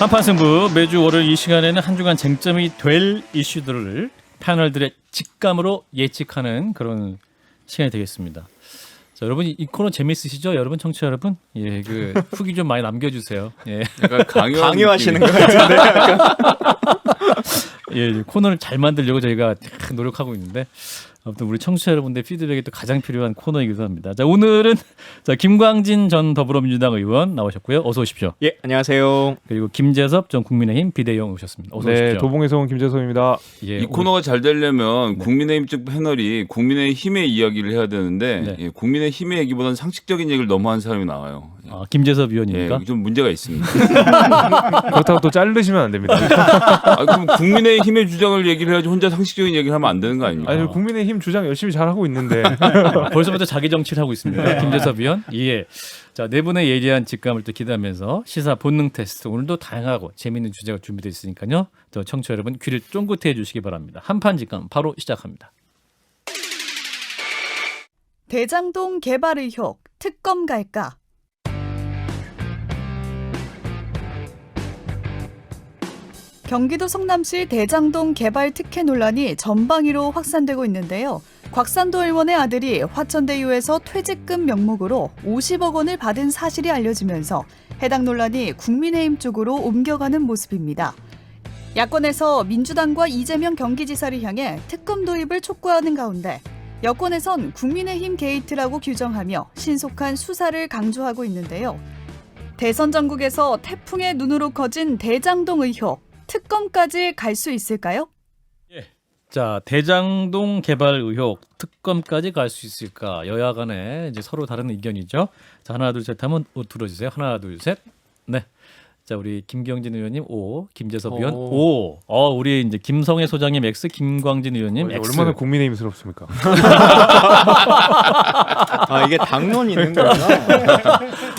한판 승부 매주 월요일 이 시간에는 한 주간 쟁점이 될 이슈들을 패널들의 직감으로 예측하는 그런 시간이 되겠습니다. 자, 여러분 이 코너 재밌으시죠? 여러분 청취자 여러분, 예, 그 후기 좀 많이 남겨주세요. 예, 약간 강요하시는 것 같은데. 예, 코너를 잘 만들려고 저희가 노력하고 있는데 아무튼 우리 청취자 여러분들 피드백이 또 가장 필요한 코너이기도 합니다. 자, 오늘은 자 김광진 전 더불어민주당 의원 나오셨고요. 어서 오십시오. 예, 안녕하세요. 그리고 김재섭 전 국민의힘 비대위원 오셨습니다. 어서 오십시오. 네, 도봉에서 온 김재섭입니다. 예, 이 코너가 잘 되려면 국민의힘 쪽 패널이 국민의힘의 이야기를 해야 되는데 네. 예, 국민의힘의 얘기보다는 상식적인 얘기를 너무 하는 사람이 나와요. 아, 김재섭 의원입니까? 예, 좀 문제가 있습니다. 그렇다고 또 자르시면 안 됩니다. 아, 그럼 국민의힘의 주장을 얘기를 해야지 혼자 상식적인 얘기를 하면 안 되는 거 아닙니까? 아니 국민의힘 주장 열심히 잘 하고 있는데 벌써부터 자기 정치를 하고 있습니다. 김재섭 의원. 예. 자, 네 분의 예리한 직감을 또 기대하면서 시사 본능 테스트 오늘도 다양하고 재미있는 주제가 준비되어 있으니까요. 저 청취자 여러분 귀를 쫑긋해 해주시기 바랍니다. 한판 직감 바로 시작합니다. 대장동 개발 의혹 특검 갈까? 경기도 성남시 대장동 개발 특혜 논란이 전방위로 확산되고 있는데요. 곽산도 의원의 아들이 화천대유에서 퇴직금 명목으로 50억 원을 받은 사실이 알려지면서 해당 논란이 국민의힘 쪽으로 옮겨가는 모습입니다. 야권에서 민주당과 이재명 경기지사를 향해 특검 도입을 촉구하는 가운데 여권에선 국민의힘 게이트라고 규정하며 신속한 수사를 강조하고 있는데요. 대선 전국에서 태풍의 눈으로 커진 대장동 의혹, 특검까지 갈 수 있을까요? 자, 대장동 개발 의혹 특검까지 갈 수 있을까? 여야 간에 이제 서로 다른 의견이죠. 자, 하나 둘 셋 하면 들어주세요. 하나 둘 셋. 네. 자, 우리 김경진 의원님 O, 김재섭 의원 O. 우리 이제 김성애 소장님 X, 김광진 의원님 X. 얼마나 국민의힘스럽습니까? 아, 이게 당론이 있는 거구나.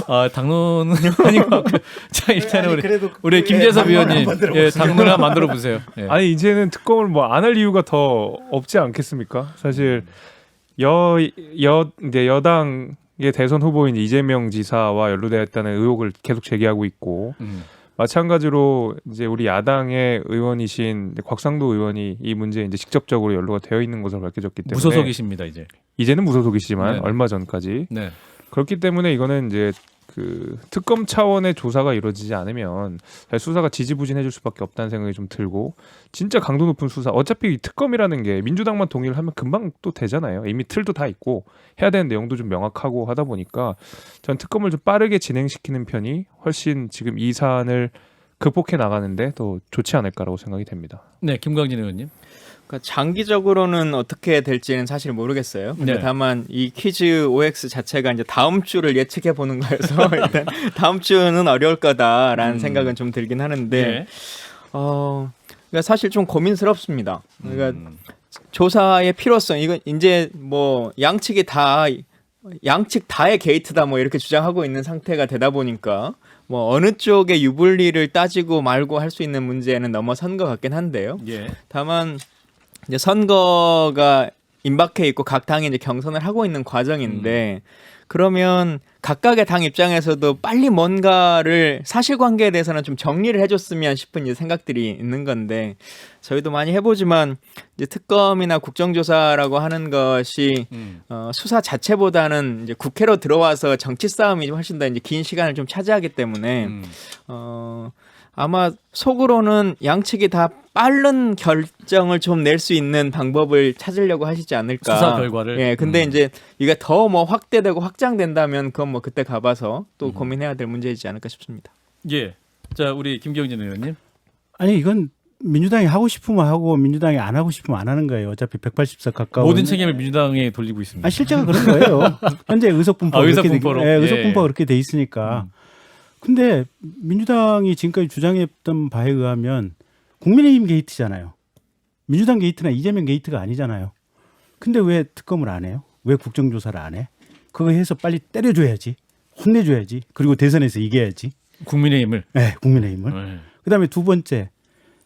아, 당론은 아니고 자, 일단은 우리 김재섭 의원님 예, 당론 하나 만들어 보세요. 예. 아니 이제는 특검을 뭐 안 할 이유가 더 없지 않겠습니까? 사실 이제 여당의 대선 후보인 이재명 지사와 연루되었다는 의혹을 계속 제기하고 있고 마찬가지로 이제 우리 야당의 의원이신 곽상도 의원이 이 문제에 이제 직접적으로 연루가 되어 있는 것으로 밝혀졌기 때문에 무소속이십니다, 이제. 이제는 무소속이시지만 네. 얼마 전까지 네. 그렇기 때문에 이거는 이제 그 특검 차원의 조사가 이루어지지 않으면 사실 수사가 지지부진해질 수밖에 없다는 생각이 좀 들고 진짜 강도 높은 수사 어차피 이 특검이라는 게 민주당만 동의를 하면 금방 또 되잖아요. 이미 틀도 다 있고 해야 되는 내용도 좀 명확하고 하다 보니까 전 특검을 좀 빠르게 진행시키는 편이 훨씬 지금 이 사안을 극복해 나가는데 더 좋지 않을까라고 생각이 됩니다. 네, 김광진 의원님. 그러니까 장기적으로는 어떻게 될지는 사실 모르겠어요. 근데 네. 다만 이 퀴즈 OX 자체가 이제 다음 주를 예측해 보는 거여서 일단 다음 주는 어려울 거다라는 생각은 좀 들긴 하는데 네. 그러니까 사실 좀 고민스럽습니다. 그러니까 조사의 필요성 이건 이제 뭐 양측 다의 게이트다 뭐 이렇게 주장하고 있는 상태가 되다 보니까 뭐 어느 쪽의 유불리를 따지고 말고 할 수 있는 문제는 넘어선 것 같긴 한데요. 예. 다만 이제 선거가 임박해 있고 각 당이 이제 경선을 하고 있는 과정인데 그러면 각각의 당 입장에서도 빨리 뭔가를 사실관계에 대해서는 좀 정리를 해줬으면 싶은 이제 생각들이 있는 건데 저희도 많이 해보지만 이제 특검이나 국정조사라고 하는 것이 수사 자체보다는 이제 국회로 들어와서 정치 싸움이 훨씬 더 이제 긴 시간을 좀 차지하기 때문에 아마 속으로는 양측이 다 빠른 결정을 좀 낼 수 있는 방법을 찾으려고 하시지 않을까. 수사 결과를. 예, 근데 이제 이게 더 뭐 확대되고 확장된다면 그건 뭐 그때 가봐서 또 고민해야 될 문제이지 않을까 싶습니다. 예. 자, 우리 김경진 의원님. 아니 이건 민주당이 하고 싶으면 하고 민주당이 안 하고 싶으면 안 하는 거예요. 어차피 180석 가까운 모든 책임을 민주당에 돌리고 있습니다. 실제가 그런 거예요. 현재 의석 분포가 의석 그렇게 분포로. 의석 예. 분포가 그렇게 돼 있으니까. 근데 민주당이 지금까지 주장했던 바에 의하면 국민의힘 게이트잖아요. 민주당 게이트나 이재명 게이트가 아니잖아요. 근데 왜 특검을 안 해요? 왜 국정조사를 안 해? 그거 해서 빨리 때려줘야지. 혼내줘야지. 그리고 대선에서 이겨야지. 국민의힘을. 네, 국민의힘을. 네. 그다음에 두 번째.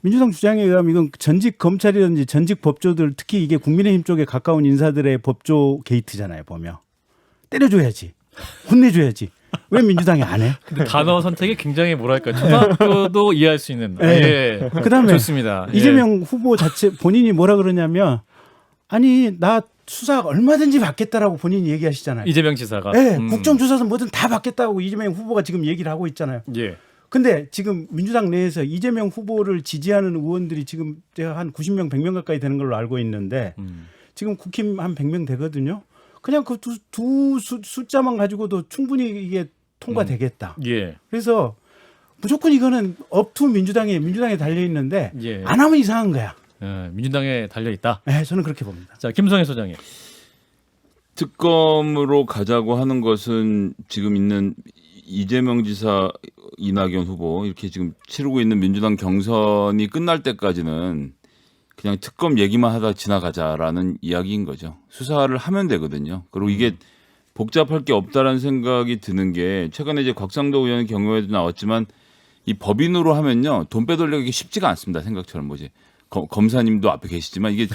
민주당 주장에 의하면 이건 전직 검찰이라든지 전직 법조들 특히 이게 국민의힘 쪽에 가까운 인사들의 법조 게이트잖아요. 보면. 때려줘야지. 혼내줘야지. 왜 민주당이 안 해? 근데 단어 선택이 굉장히 뭐랄까 초등학교도 이해할 수 있는. 네. 예. 그다음에 좋습니다. 예. 이재명 후보 자체 본인이 뭐라 그러냐면 아니 나 수사 얼마든지 받겠다라고 본인이 얘기하시잖아요. 이재명 지사가. 네, 국정조사도 뭐든 다 받겠다고 이재명 후보가 지금 얘기를 하고 있잖아요. 예. 근데 지금 민주당 내에서 이재명 후보를 지지하는 의원들이 지금 제가 한 90명, 100명 가까이 되는 걸로 알고 있는데 지금 국힘 한 100명 되거든요. 그냥 그 두 숫자만 가지고도 충분히 이게 통과되겠다. 예. 그래서 무조건 이거는 업투 민주당에 달려 있는데 예. 안 하면 이상한 거야. 민주당에 달려 있다. 네, 저는 그렇게 봅니다. 자, 김성애 소장님. 특검으로 가자고 하는 것은 지금 있는 이재명 지사, 이낙연 후보 이렇게 지금 치르고 있는 민주당 경선이 끝날 때까지는 그냥 특검 얘기만 하다 지나가자라는 이야기인 거죠. 수사를 하면 되거든요. 그리고 이게 복잡할 게 없다라는 생각이 드는 게 최근에 이제 곽상도 의원의 경우에도 나왔지만 이 법인으로 하면요 돈 빼돌리기 쉽지가 않습니다. 생각처럼 뭐지 검사님도 앞에 계시지만 이게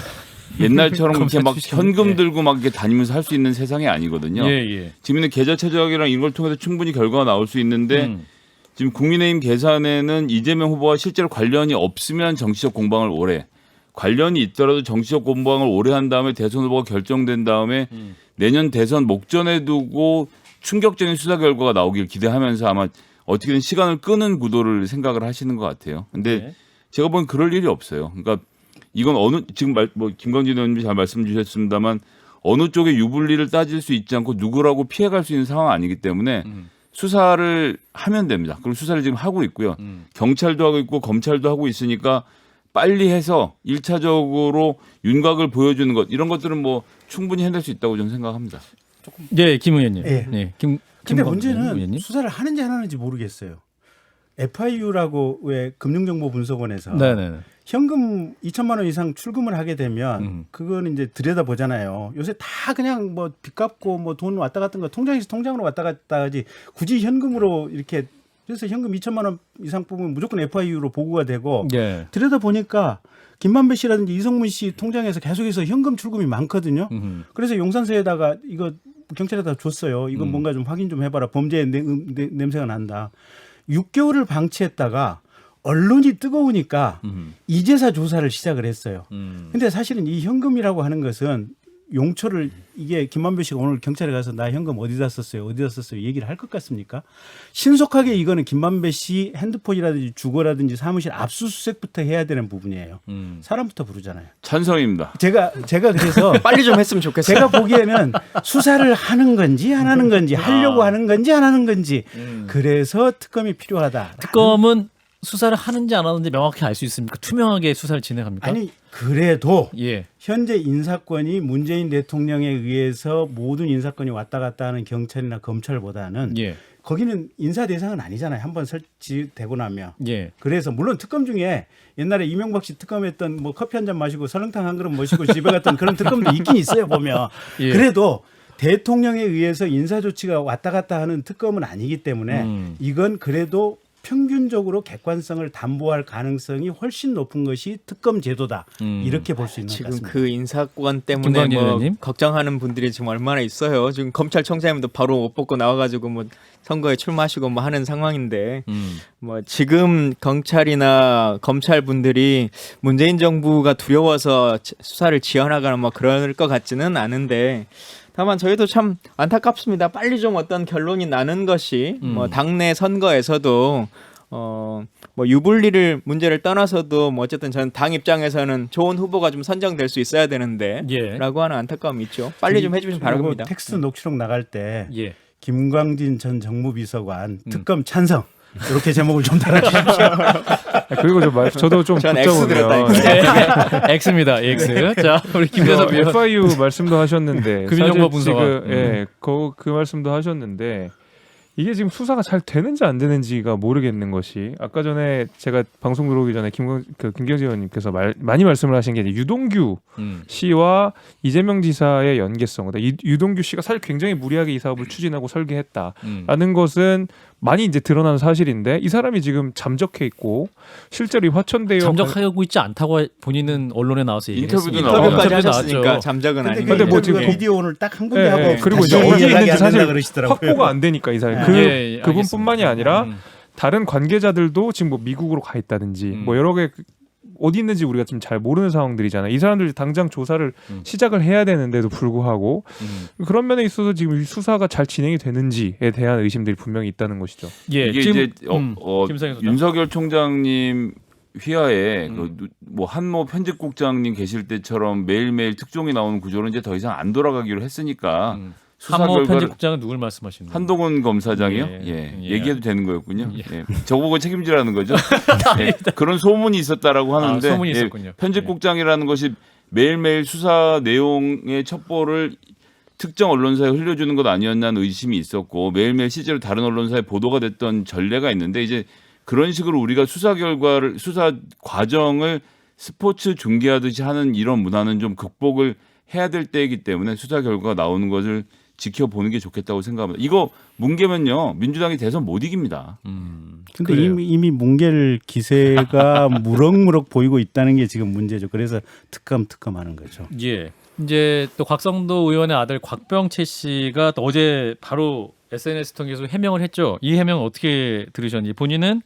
옛날처럼 이렇게 막 현금 들고 막 이렇게 다니면서 할 수 있는 세상이 아니거든요. 예. 지금 있는 계좌 최저액이랑 이걸 통해서 충분히 결과가 나올 수 있는데 지금 국민의힘 계산에는 이재명 후보와 실제로 관련이 없으면 정치적 공방을 오래, 관련이 있더라도 정치적 공방을 오래 한 다음에 대선 후보가 결정된 다음에 내년 대선 목전에 두고 충격적인 수사 결과가 나오길 기대하면서 아마 어떻게든 시간을 끄는 구도를 생각을 하시는 것 같아요. 근데 네. 제가 보기엔 그럴 일이 없어요. 그러니까 이건 지금 김광진 의원님이 잘 말씀 주셨습니다만 어느 쪽의 유불리를 따질 수 있지 않고 누구라고 피해갈 수 있는 상황 아니기 때문에 수사를 하면 됩니다. 그리고 수사를 지금 하고 있고요. 경찰도 하고 있고 검찰도 하고 있으니까 빨리 해서 1차적으로 윤곽을 보여주는 것 이런 것들은 뭐 충분히 해낼 수 있다고 저는 생각합니다. 예, 김 의원님. 예. 네. 근데 김광진 문제는 의원님. 수사를 하는지 안 하는지 모르겠어요. FIU라고 왜 금융정보분석원에서 네네. 현금 2천만 원 이상 출금을 하게 되면 그거는 이제 들여다 보잖아요. 요새 다 그냥 뭐 빚 갚고 뭐 돈 왔다 갔던 거 통장에서 통장으로 왔다 갔다 하지 굳이 현금으로 이렇게 그래서 현금 2천만 원 이상 뽑으면 무조건 FIU로 보고가 되고 예. 들여다 보니까 김만배 씨라든지 이성문 씨 통장에서 계속해서 현금 출금이 많거든요. 그래서 용산서에다가 이거 경찰에다 줬어요. 이건 뭔가 좀 확인 좀 해봐라. 범죄의 냄새가 난다. 6개월을 방치했다가 언론이 뜨거우니까 이제사 조사를 시작을 했어요. 근데 사실은 이 현금이라고 하는 것은 용처를 이게 김만배 씨가 오늘 경찰에 가서 나 현금 어디다 썼어요 얘기를 할 것 같습니까? 신속하게 이거는 김만배 씨 핸드폰이라든지 주거라든지 사무실 압수수색부터 해야 되는 부분이에요. 사람부터 부르잖아요. 찬성입니다. 제가 그래서 빨리 좀 했으면 좋겠어요. 제가 보기에는 수사를 하는 건지 안 하는 건지 하려고 하는 건지 안 하는 건지 그래서 특검이 필요하다. 특검은 수사를 하는지 안 하는지 명확히 알 수 있습니까? 투명하게 수사를 진행합니까? 아니 그래도 예. 현재 인사권이 문재인 대통령에 의해서 모든 인사권이 왔다 갔다 하는 경찰이나 검찰보다는 예. 거기는 인사 대상은 아니잖아요. 한번 설치되고 나면. 예. 그래서 물론 특검 중에 옛날에 이명박 씨 특검했던 뭐 커피 한 잔 마시고 설렁탕 한 그릇 마시고 집에 갔던 그런 특검도 있긴 있어요 보면. 예. 그래도 대통령에 의해서 인사 조치가 왔다 갔다 하는 특검은 아니기 때문에 이건 그래도 평균적으로 객관성을 담보할 가능성이 훨씬 높은 것이 특검 제도다. 이렇게 볼 수 있는 것 지금 같습니다. 그 인사권 때문에 김광진 뭐 의원님? 걱정하는 분들이 지금 얼마나 있어요. 지금 검찰총장님도 바로 옷 벗고 나와가지고 뭐 선거에 출마하시고 뭐 하는 상황인데 뭐 지금 경찰이나 검찰 분들이 문재인 정부가 두려워서 수사를 지연하거나 뭐 그럴 것 같지는 않은데. 다만 저희도 참 안타깝습니다. 빨리 좀 어떤 결론이 나는 것이 뭐 당내 선거에서도 뭐 유불리를 문제를 떠나서도 뭐 어쨌든 저는 당 입장에서는 좋은 후보가 좀 선정될 수 있어야 되는데 예. 라고 하는 안타까움이 있죠. 빨리 좀 해주시면 바랍니다. 텍스트 녹취록 나갈 때 예. 김광진 전 정무비서관 특검 찬성 이렇게 제목을 좀 달아주십시오. 그리고 저도 좀 전 X 붙여보면 들었다니까요. X입니다. X. 자, 우리 김대섭 위원. FIU 말씀도 하셨는데 금융정보 사실 분석원. 지금 그 말씀도 하셨는데 이게 지금 수사가 잘 되는지 안 되는지가 모르겠는 것이 아까 전에 제가 방송 들어오기 전에 김경재 의원님께서 많이 말씀을 하신 게 이제 유동규 씨와 이재명 지사의 연계성. 유동규 씨가 사실 굉장히 무리하게 이 사업을 추진하고 설계했다라는 것은 많이 이제 드러난 사실인데 이 사람이 지금 잠적해 있고 실제로 이 화천대유 잠적하고 있지 않다고 본인은 언론에 나와서 인터뷰도 얘기했습니다. 나와요. 인터뷰까지 인터뷰 하셨으니까 나왔죠. 잠적은 아닌 근데 거죠. 뭐 지금 비디오 오늘 딱 한 군데 예, 하고 예. 그리고 다시 이제 어디에 연락이 있는지 안 사실 된다 그러시더라고요. 확보가 안 되니까 이 사람 예, 그분뿐만이 알겠습니다. 아니라 다른 관계자들도 지금 뭐 미국으로 가 있다든지 뭐 여러 개 어디 있는지 우리가 지금 잘 모르는 상황들이잖아요. 이 사람들이 당장 조사를 시작을 해야 되는데도 불구하고 그런 면에 있어서 지금 이 수사가 잘 진행이 되는지에 대한 의심들이 분명히 있다는 것이죠. 예, 이게 지금, 이제 김상현 소장. 윤석열 총장님 휘하에 뭐 한모 편집국장님 계실 때처럼 매일매일 특종이 나오는 구조는 이제 더 이상 안 돌아가기로 했으니까 수사 한모 결과를 편집국장은 누굴 말씀하시는 거예요? 한동훈 검사장이요? 예, 예. 예. 얘기해도 되는 거였군요. 예. 저보고 책임지라는 거죠. 예. 그런 소문이 있었다라고 하는데 소문이 있었군요. 편집국장이라는 것이 매일매일 수사 내용의 첩보를 특정 언론사에 흘려주는 것 아니었냐는 의심이 있었고 매일매일 실제로 다른 언론사에 보도가 됐던 전례가 있는데 이제 그런 식으로 우리가 수사 결과를 수사 과정을 스포츠 중계하듯이 하는 이런 문화는 좀 극복을 해야 될 때이기 때문에 수사 결과가 나오는 것을 지켜보는 게 좋겠다고 생각합니다. 이거 뭉개면요 민주당이 대선 못 이깁니다. 근데 그래요. 이미 뭉갤 기세가 무럭무럭 보이고 있다는 게 지금 문제죠. 그래서 특검하는 거죠. 예. 이제 또 곽성도 의원의 아들 곽병채 씨가 또 어제 바로 SNS 통해서 해명을 했죠. 이 해명 어떻게 들으셨는지 본인은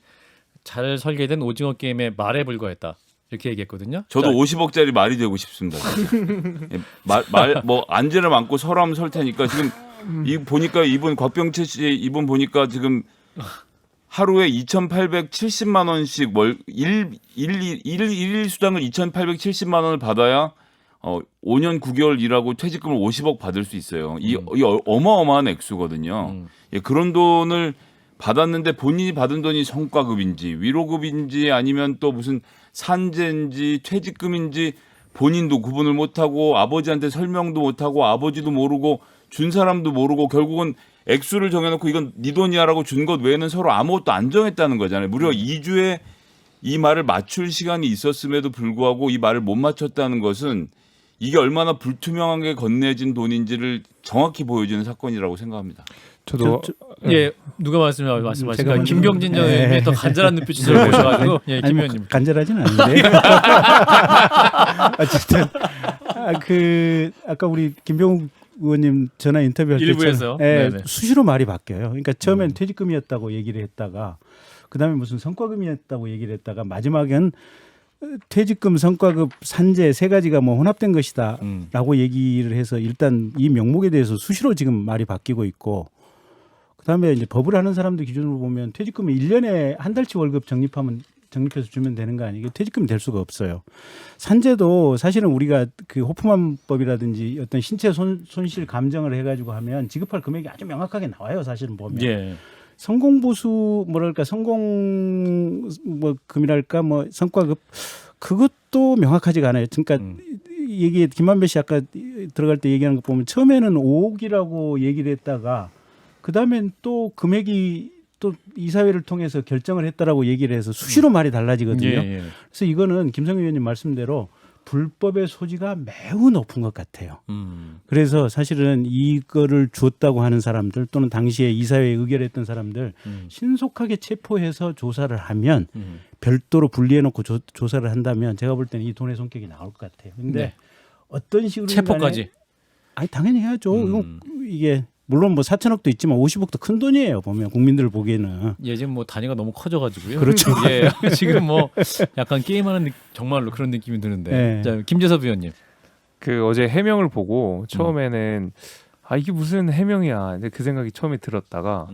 잘 설계된 오징어 게임의 말에 불과했다. 이렇게 얘기했거든요. 저도 자, 50억짜리 말이 되고 싶습니다. 예, 뭐 안지를 안고 설하면 설 테니까 지금 이 보니까 이분 곽병채 씨 이분 보니까 지금 하루에 2,870만 원씩 일일 수당을 2,870만 원을 받아야 5년 9개월 일하고 퇴직금을 50억 받을 수 있어요. 이 어마어마한 액수거든요. 예, 그런 돈을 받았는데 본인이 받은 돈이 성과급인지 위로급인지 아니면 또 무슨 산재인지 퇴직금인지 본인도 구분을 못하고 아버지한테 설명도 못하고 아버지도 모르고 준 사람도 모르고 결국은 액수를 정해놓고 이건 네 돈이야라고 준 것 외에는 서로 아무것도 안 정했다는 거잖아요. 무려 2주에 이 말을 맞출 시간이 있었음에도 불구하고 이 말을 못 맞췄다는 것은 이게 얼마나 불투명하게 건네진 돈인지를 정확히 보여주는 사건이라고 생각합니다. 저도 예, 누가 말씀하실까요? 제가 김병진 전 예. 의원님이 더 간절한 눈빛으로 보셔가지고 예, 아니, 김 뭐 의원님. 간절하지는 않은데 어쨌든 아까 우리 김병욱 의원님 전화 인터뷰할 일부에서. 때처럼 네네. 수시로 말이 바뀌어요. 그러니까 처음엔 퇴직금이었다고 얘기를 했다가 그다음에 무슨 성과금이었다고 얘기를 했다가 마지막엔 퇴직금, 성과급, 산재 세 가지가 뭐 혼합된 것이다라고 얘기를 해서 일단 이 명목에 대해서 수시로 지금 말이 바뀌고 있고 그다음에 이제 법을 하는 사람들 기준으로 보면 퇴직금이 1년에 한 달치 월급 적립해서 주면 되는 거 아니에요? 이게 퇴직금이 될 수가 없어요. 산재도 사실은 우리가 그 호프만법이라든지 어떤 신체 손실 감정을 해가지고 하면 지급할 금액이 아주 명확하게 나와요. 사실은 보면. 예. 성공보수 뭐랄까 성공 뭐 금이랄까 뭐 성과급 그것도 명확하지가 않아요. 그러니까 이게 김만배 씨 아까 들어갈 때 얘기하는 거 보면 처음에는 5억이라고 얘기를 했다가 그다음엔 또 금액이 또 이사회를 통해서 결정을 했다라고 얘기를 해서 수시로 말이 달라지거든요. 예. 그래서 이거는 김성현 의원님 말씀대로 불법의 소지가 매우 높은 것 같아요. 그래서 사실은 이거를 줬다고 하는 사람들 또는 당시에 이사회에 의결했던 사람들 신속하게 체포해서 조사를 하면 별도로 분리해놓고 조사를 한다면 제가 볼 때는 이 돈의 손길이 나올 것 같아요. 근데 네. 어떤 식으로 체포까지. 아니 당연히 해야죠. 이게 물론 뭐 4천억도 있지만 50억도 큰 돈이에요. 보면 국민들 보기에는. 예, 지금 뭐 단위가 너무 커져가지고요. 그렇죠. 예, 지금 뭐 약간 게임하는 정말로 그런 느낌이 드는데. 네. 자, 김재섭 의원님. 그 어제 해명을 보고 처음에는 아 이게 무슨 해명이야 근데 그 생각이 처음에 들었다가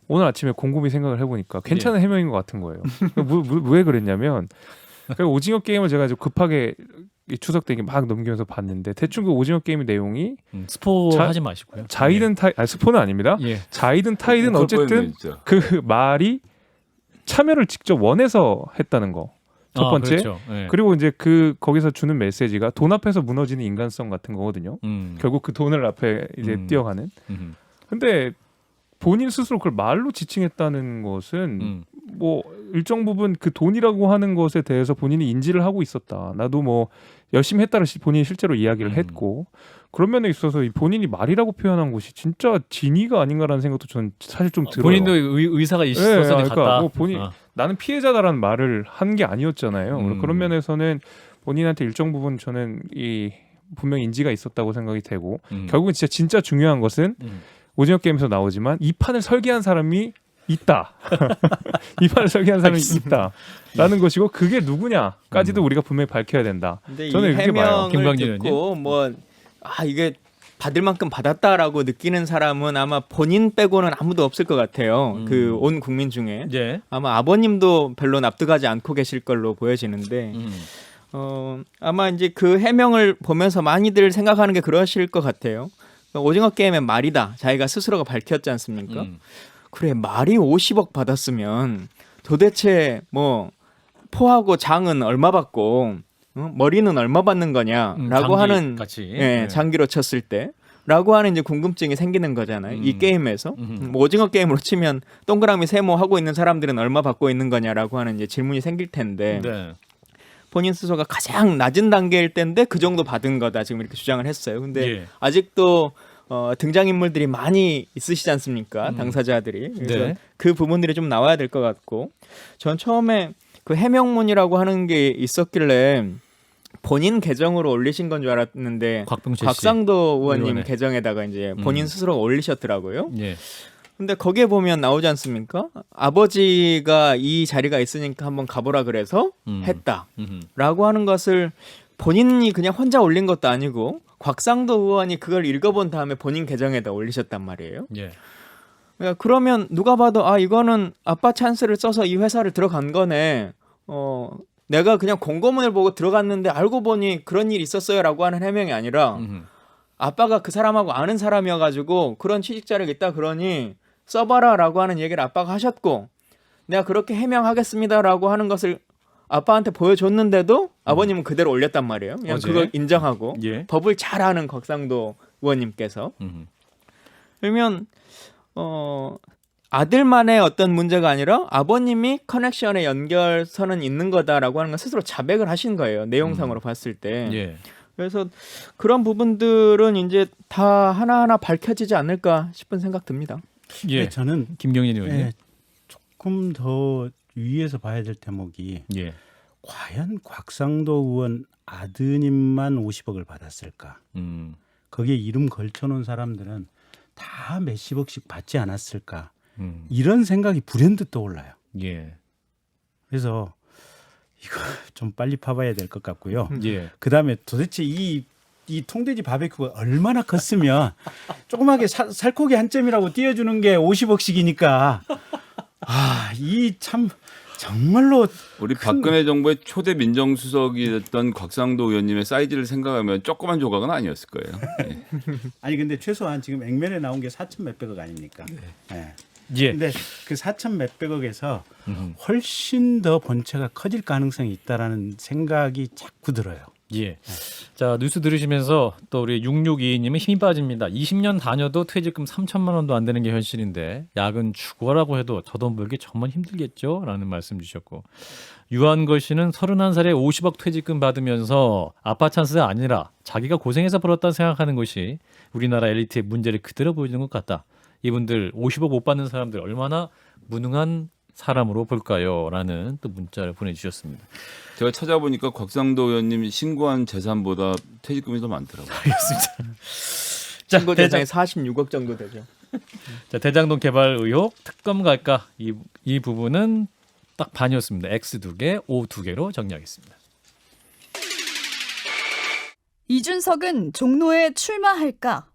오늘 아침에 곰곰이 생각을 해보니까 괜찮은 해명인 것 같은 거예요. 왜 그랬냐면 그 오징어 게임을 제가 좀 급하게 추석 때 막 넘기면서 봤는데 대충 그 오징어 게임의 내용이 스포 하지 마시고요. 자이든 타이 스포는 아닙니다. 예. 자이든 타이든 어쨌든 그 말이 참여를 직접 원해서 했다는 거. 첫 번째. 그렇죠. 예. 그리고 이제 그 거기서 주는 메시지가 돈 앞에서 무너지는 인간성 같은 거거든요. 결국 그 돈을 앞에 이제 뛰어가는. 근데 본인 스스로 그걸 말로 지칭했다는 것은 뭐 일정 부분 그 돈이라고 하는 것에 대해서 본인이 인지를 하고 있었다. 나도 뭐 열심히 했다를 본인이 실제로 이야기를 했고 그런 면에 있어서 이 본인이 말이라고 표현한 것이 진짜 진의가 아닌가라는 생각도 저는 사실 좀 들어요. 본인도 의사가 있어서 그러니까 갔다. 뭐 나는 피해자다라는 말을 한 게 아니었잖아요. 그런 면에서는 본인한테 일정 부분 저는 이 분명히 인지가 있었다고 생각이 되고 결국은 진짜 중요한 것은 오징어 게임에서 나오지만 이 판을 설계한 사람이 있다. 이 판을 설계한 사람이 있다라는 것이고 그게 누구냐까지도 우리가 분명히 밝혀야 된다. 근데 저는 이 이렇게 봐요. 해명을 듣고 뭐 이게 받을 만큼 받았다라고 느끼는 사람은 아마 본인 빼고는 아무도 없을 것 같아요. 그 온 국민 중에 예. 아마 아버님도 별로 납득하지 않고 계실 걸로 보여지는데 아마 이제 그 해명을 보면서 많이들 생각하는 게 그러실 것 같아요. 오징어 게임의 말이다. 자기가 스스로가 밝혔지 않습니까? 그래 말이 50억 받았으면 도대체 뭐 포하고 장은 얼마 받고 머리는 얼마 받는 거냐라고 하는 같이. 예, 장기로 쳤을 때라고 하는 이제 궁금증이 생기는 거잖아요. 이 게임에서 뭐 오징어 게임으로 치면 동그라미 세모 하고 있는 사람들은 얼마 받고 있는 거냐라고 하는 이제 질문이 생길 텐데 네. 본인 스스로가 가장 낮은 단계일 때인데 그 정도 받은 거다 지금 이렇게 주장을 했어요. 근데 예. 아직도 등장인물들이 많이 있으시지 않습니까? 당사자들이. 그래서 네. 그 부분들이 좀 나와야 될 것 같고 전 처음에 그 해명문이라고 하는 게 있었길래 본인 계정으로 올리신 건 줄 알았는데 곽병철 씨. 곽상도 의원님 의원의. 계정에다가 이제 본인 스스로 올리셨더라고요. 예. 근데 거기에 보면 나오지 않습니까? 아버지가 이 자리가 있으니까 한번 가보라 그래서 했다라고 하는 것을 본인이 그냥 혼자 올린 것도 아니고 곽상도 의원이 그걸 읽어본 다음에 본인 계정에다 올리셨단 말이에요. 예. 그러니까 그러면 누가 봐도 이거는 아빠 찬스를 써서 이 회사를 들어간 거네. 내가 그냥 공고문을 보고 들어갔는데 알고 보니 그런 일이 있었어요라고 하는 해명이 아니라 아빠가 그 사람하고 아는 사람이어가지고 그런 취직 자료가 있다 그러니 써봐라라고 하는 얘기를 아빠가 하셨고 내가 그렇게 해명하겠습니다라고 하는 것을 아빠한테 보여줬는데도 아버님은 그대로 올렸단 말이에요. 그냥 어제? 그걸 인정하고 예. 법을 잘 아는 곽상도 의원님께서 그러면 아들만의 어떤 문제가 아니라 아버님이 커넥션의 연결선은 있는 거다라고 하는 건 스스로 자백을 하신 거예요. 내용상으로 봤을 때. 예. 그래서 그런 부분들은 이제 다 하나하나 밝혀지지 않을까 싶은 생각 듭니다. 예. 근데 저는 김경진 의원님. 조금 더 위에서 봐야 될 대목이 예. 과연 곽상도 의원 아드님만 50억을 받았을까? 거기에 이름 걸쳐놓은 사람들은 다 몇십억씩 받지 않았을까? 이런 생각이 불현듯 떠올라요. 예. 그래서 이거 좀 빨리 파봐야 될 것 같고요. 예. 그다음에 도대체 이 통돼지 바베큐가 얼마나 컸으면 조그맣게 살코기 한 점이라고 띄워주는 게 50억씩이니까 이 참 정말로 우리 박근혜 정부의 초대 민정수석이 됐던 곽상도 의원님의 사이즈를 생각하면 조그만 조각은 아니었을 거예요. 예. 아니 근데 최소한 지금 액면에 나온 게 4천 몇백억 아닙니까? 네. 예. 근데 그 4천 몇백억에서 훨씬 더 본체가 커질 가능성이 있다라는 생각이 자꾸 들어요. 예. 자, 뉴스 들으시면서 또 우리 6622님은 힘이 빠집니다. 20년 다녀도 퇴직금 3천만 원도 안 되는 게 현실인데 야근 죽어라고 해도 저 돈 벌기 정말 힘들겠죠? 라는 말씀 주셨고 유한걸 씨는 31살에 50억 퇴직금 받으면서 아빠 찬스가 아니라 자기가 고생해서 벌었다고 생각하는 것이 우리나라 엘리트의 문제를 그대로 보여주는 것 같다. 이분들 50억 못 받는 사람들 얼마나 무능한 사람으로 볼까요? 라는 또 문자를 보내주셨습니다. 제가 찾아보니까 곽상도 의원님이 신고한 재산보다 퇴직금이 더 많더라고요. 알겠습니다. 자, 신고 대상이 46억 정도 되죠. 자, 대장동 개발 의혹 특검 갈까? 이 부분은 딱 반이었습니다. X 2개, O 2개로 정리하겠습니다. 이준석은 종로에 출마할까?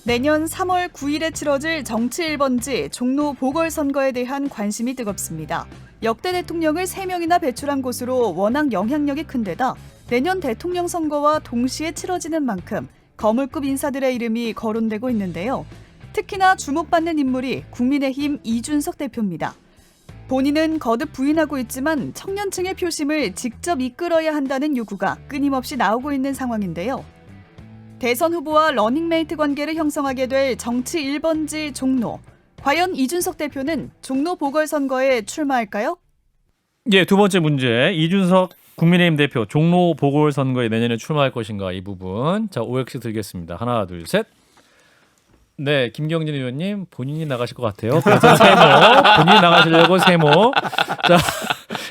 내년 3월 9일에 치러질 정치 1번지 종로 보궐선거에 대한 관심이 뜨겁습니다. 역대 대통령을 3명이나 배출한 곳으로 워낙 영향력이 큰 데다 내년 대통령 선거와 동시에 치러지는 만큼 거물급 인사들의 이름이 거론되고 있는데요. 특히나 주목받는 인물이 국민의힘 이준석 대표입니다. 본인은 거듭 부인하고 있지만 청년층의 표심을 직접 이끌어야 한다는 요구가 끊임없이 나오고 있는 상황인데요. 대선 후보와 러닝메이트 관계를 형성하게 될 정치 1번지 종로. 과연 이준석 대표는 종로 보궐선거에 출마할까요? 예, 두 번째 문제. 이준석 국민의힘 대표 종로 보궐선거에 내년에 출마할 것인가 이 부분. 자, OX 들겠습니다. 하나, 둘, 셋. 네, 김경진 의원님 본인이 나가실 것 같아요. 그래서 세모. 본인이 나가시려고 세모. 자,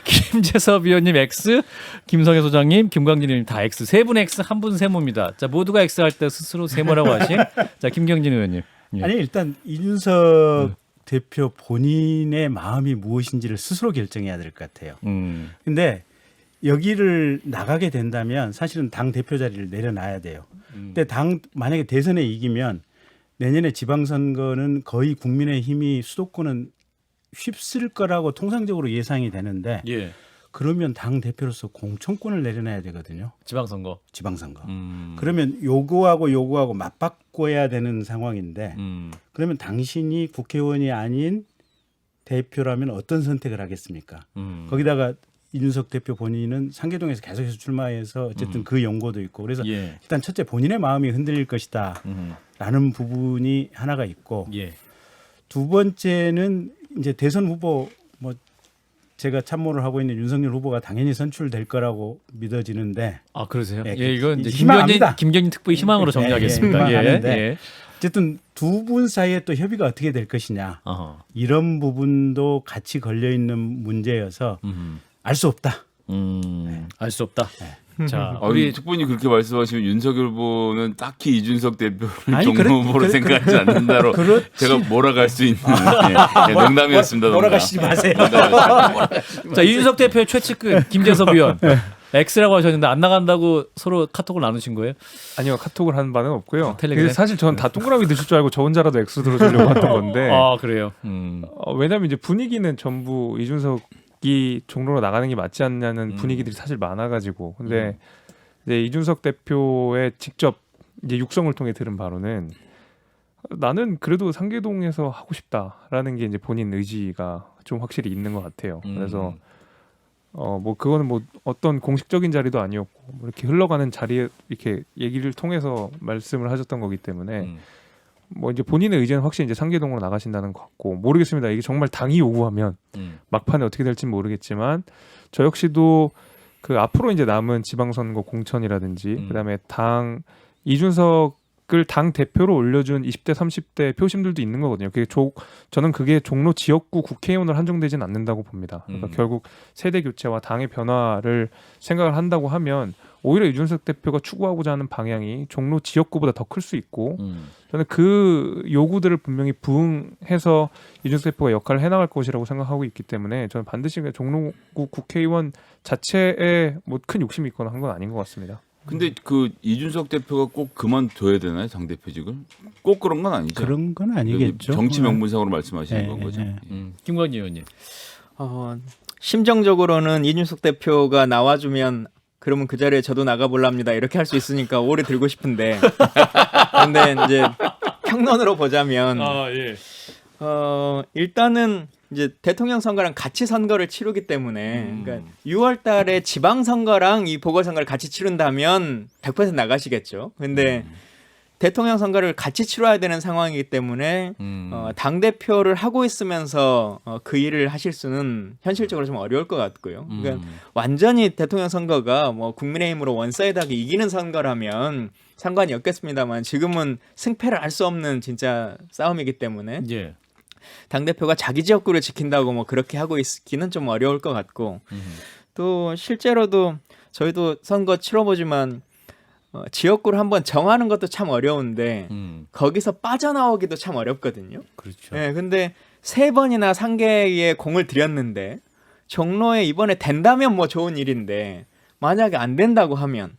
김재섭 의원님 X, 김성애 소장님, 김광진 의원님 다 X. 세 분 X, 한 분 세모입니다. 자, 모두가 X 할 때 스스로 세모라고 하신. 자, 김경진 의원님. 예. 아니 일단 이준석 대표 본인의 마음이 무엇인지를 스스로 결정해야 될 것 같아요. 근데 여기를 나가게 된다면 사실은 당 대표 자리를 내려놔야 돼요. 근데 만약에 대선에 이기면 내년에 지방선거는 거의 국민의힘이 수도권은 휩쓸 거라고 통상적으로 예상이 되는데 예. 그러면 당 대표로서 공천권을 내려놔야 되거든요. 지방선거. 지방선거. 그러면 요구하고 맞바꿔야 되는 상황인데 그러면 당신이 국회의원이 아닌 대표라면 어떤 선택을 하겠습니까? 거기다가 이준석 대표 본인은 상계동에서 계속해서 출마해서 어쨌든 그 연고도 있고 그래서 예. 일단 첫째 본인의 마음이 흔들릴 것이다 라는 부분이 하나가 있고 예. 두 번째는 이제 대선 후보 뭐 제가 참모를 하고 있는 윤석열 후보가 당연히 선출될 거라고 믿어지는데 아, 그러세요? 예, 예, 이건 이제 희망합니다. 김경진 특보의 희망으로 정리하겠습니다. 예. 희망하는데 예. 어쨌든 두 분 사이에 또 협의가 어떻게 될 것이냐 어허. 이런 부분도 같이 걸려 있는 문제여서 알 수 없다. 알 수 없다. 자, 우리 우리 특보님 그렇게 말씀하시면 윤석열 후보는 딱히 이준석 대표를 아니, 종로 후보로 생각하지 않는다로 그렇지. 제가 몰아갈 수 있는 예, 농담이었습니다. 몰아가시지 마세요. 자, 이준석 대표의 최측근 김재섭 의원 X라고 하셨는데 안 나간다고 서로 카톡을 나누신 거예요? 아니요, 카톡을 하는 바는 없고요. 텔레그램? 그래서 사실 저는 다 동그라미 드실 줄 알고 저 혼자라도 X 들어주려고 했던 건데 아, 그래요. 왜냐하면 이제 분위기는 전부 이준석이 종로로 나가는 게 맞지 않냐는 분위기들이 사실 많아가지고 근데 이제 이준석 대표의 직접 이제 육성을 통해 들은 바로는 나는 그래도 상계동에서 하고 싶다라는 게 이제 본인 의지가 좀 확실히 있는 것 같아요. 그래서 뭐 그거는 뭐 어떤 공식적인 자리도 아니었고 뭐 이렇게 흘러가는 자리에 이렇게 얘기를 통해서 말씀을 하셨던 거기 때문에 뭐 이제 본인의 의지는 확실히 이제 상계동으로 나가신다는 것 같고 모르겠습니다. 이게 정말 당이 요구하면 막판에 어떻게 될지는 모르겠지만 저 역시도 그 앞으로 이제 남은 지방선거 공천이라든지 그다음에 당 이준석을 당 대표로 올려준 20대 30대 표심들도 있는 거거든요. 저는 그게 종로 지역구 국회의원으로 한정되지는 않는다고 봅니다. 그러니까 결국 세대 교체와 당의 변화를 생각을 한다고 하면 오히려 이준석 대표가 추구하고자 하는 방향이 종로 지역구보다 더 클 수 있고 저는 그 요구들을 분명히 부응해서 이준석 대표가 역할을 해나갈 것이라고 생각하고 있기 때문에 저는 반드시 종로구 국회의원 자체에 뭐 큰 욕심이 있거나 한 건 아닌 것 같습니다. 근데 그 이준석 대표가 꼭 그만둬야 되나요? 당 대표직을? 꼭 그런 건 아니죠. 그런 건 아니겠죠. 정치 명분상으로 말씀하시는 네, 건 거죠. 네. 김관진 의원님. 심정적으로는 이준석 대표가 나와주면 그러면 그 자리에 저도 나가볼랍니다. 이렇게 할 수 있으니까 오래 들고 싶은데. 근데 이제 평론으로 보자면 예. 일단은 이제 대통령 선거랑 같이 선거를 치르기 때문에 그러니까 6월 달에 지방 선거랑 이 보궐 선거를 같이 치른다면 100% 나가시겠죠. 근데 대통령 선거를 같이 치러야 되는 상황이기 때문에 당 대표를 하고 있으면서 그 일을 하실 수는 현실적으로 좀 어려울 것 같고요. 그러니까 완전히 대통령 선거가 뭐 국민의힘으로 원사이드하게 이기는 선거라면 상관이 없겠습니다만 지금은 승패를 알 수 없는 진짜 싸움이기 때문에 예. 당 대표가 자기 지역구를 지킨다고 뭐 그렇게 하고 있기는 좀 어려울 것 같고 또 실제로도 저희도 선거 치러보지만. 지역구를 한번 정하는 것도 참 어려운데 거기서 빠져나오기도 참 어렵거든요. 그렇죠. 네, 근데 3번이나 상계에 공을 들였는데 종로에 이번에 된다면 뭐 좋은 일인데 만약에 안 된다고 하면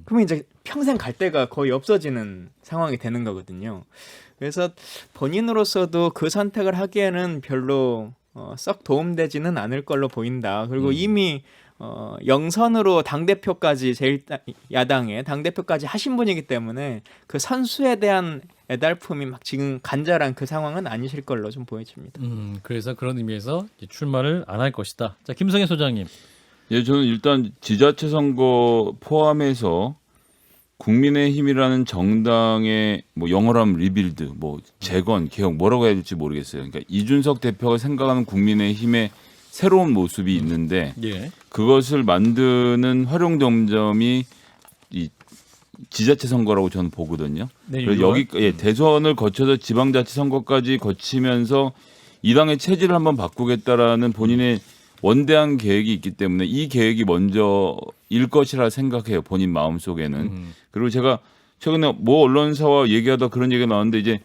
그러면 이제 평생 갈 데가 거의 없어지는 상황이 되는 거거든요. 그래서 본인으로서도 그 선택을 하기에는 별로 썩 도움되지는 않을 걸로 보인다. 그리고 이미 영선으로 당대표까지 야당에 당대표까지 하신 분이기 때문에 그 선수에 대한 애달픔이 막 지금 간절한 그 상황은 아니실 걸로 좀 보여집니다. 그래서 그런 의미에서 출마를 안 할 것이다. 자, 김성애 소장님. 예, 저는 일단 지자체 선거 포함해서 국민의힘이라는 정당의 뭐 영어로 하면 리빌드, 뭐 재건, 개혁 뭐라고 해야 될지 모르겠어요. 그러니까 이준석 대표가 생각하는 국민의힘의 새로운 모습이 있는데 예. 그것을 만드는 활용점이 이 지자체 선거라고 저는 보거든요. 네, 그래서 여기 대선을 거쳐서 지방자치 선거까지 거치면서 이 당의 체질을 한번 바꾸겠다라는 본인의 원대한 계획이 있기 때문에 이 계획이 먼저일 것이라 생각해요. 본인 마음속에는. 그리고 제가 최근에 뭐 언론사와 얘기하다 그런 얘기가 나왔는데 이제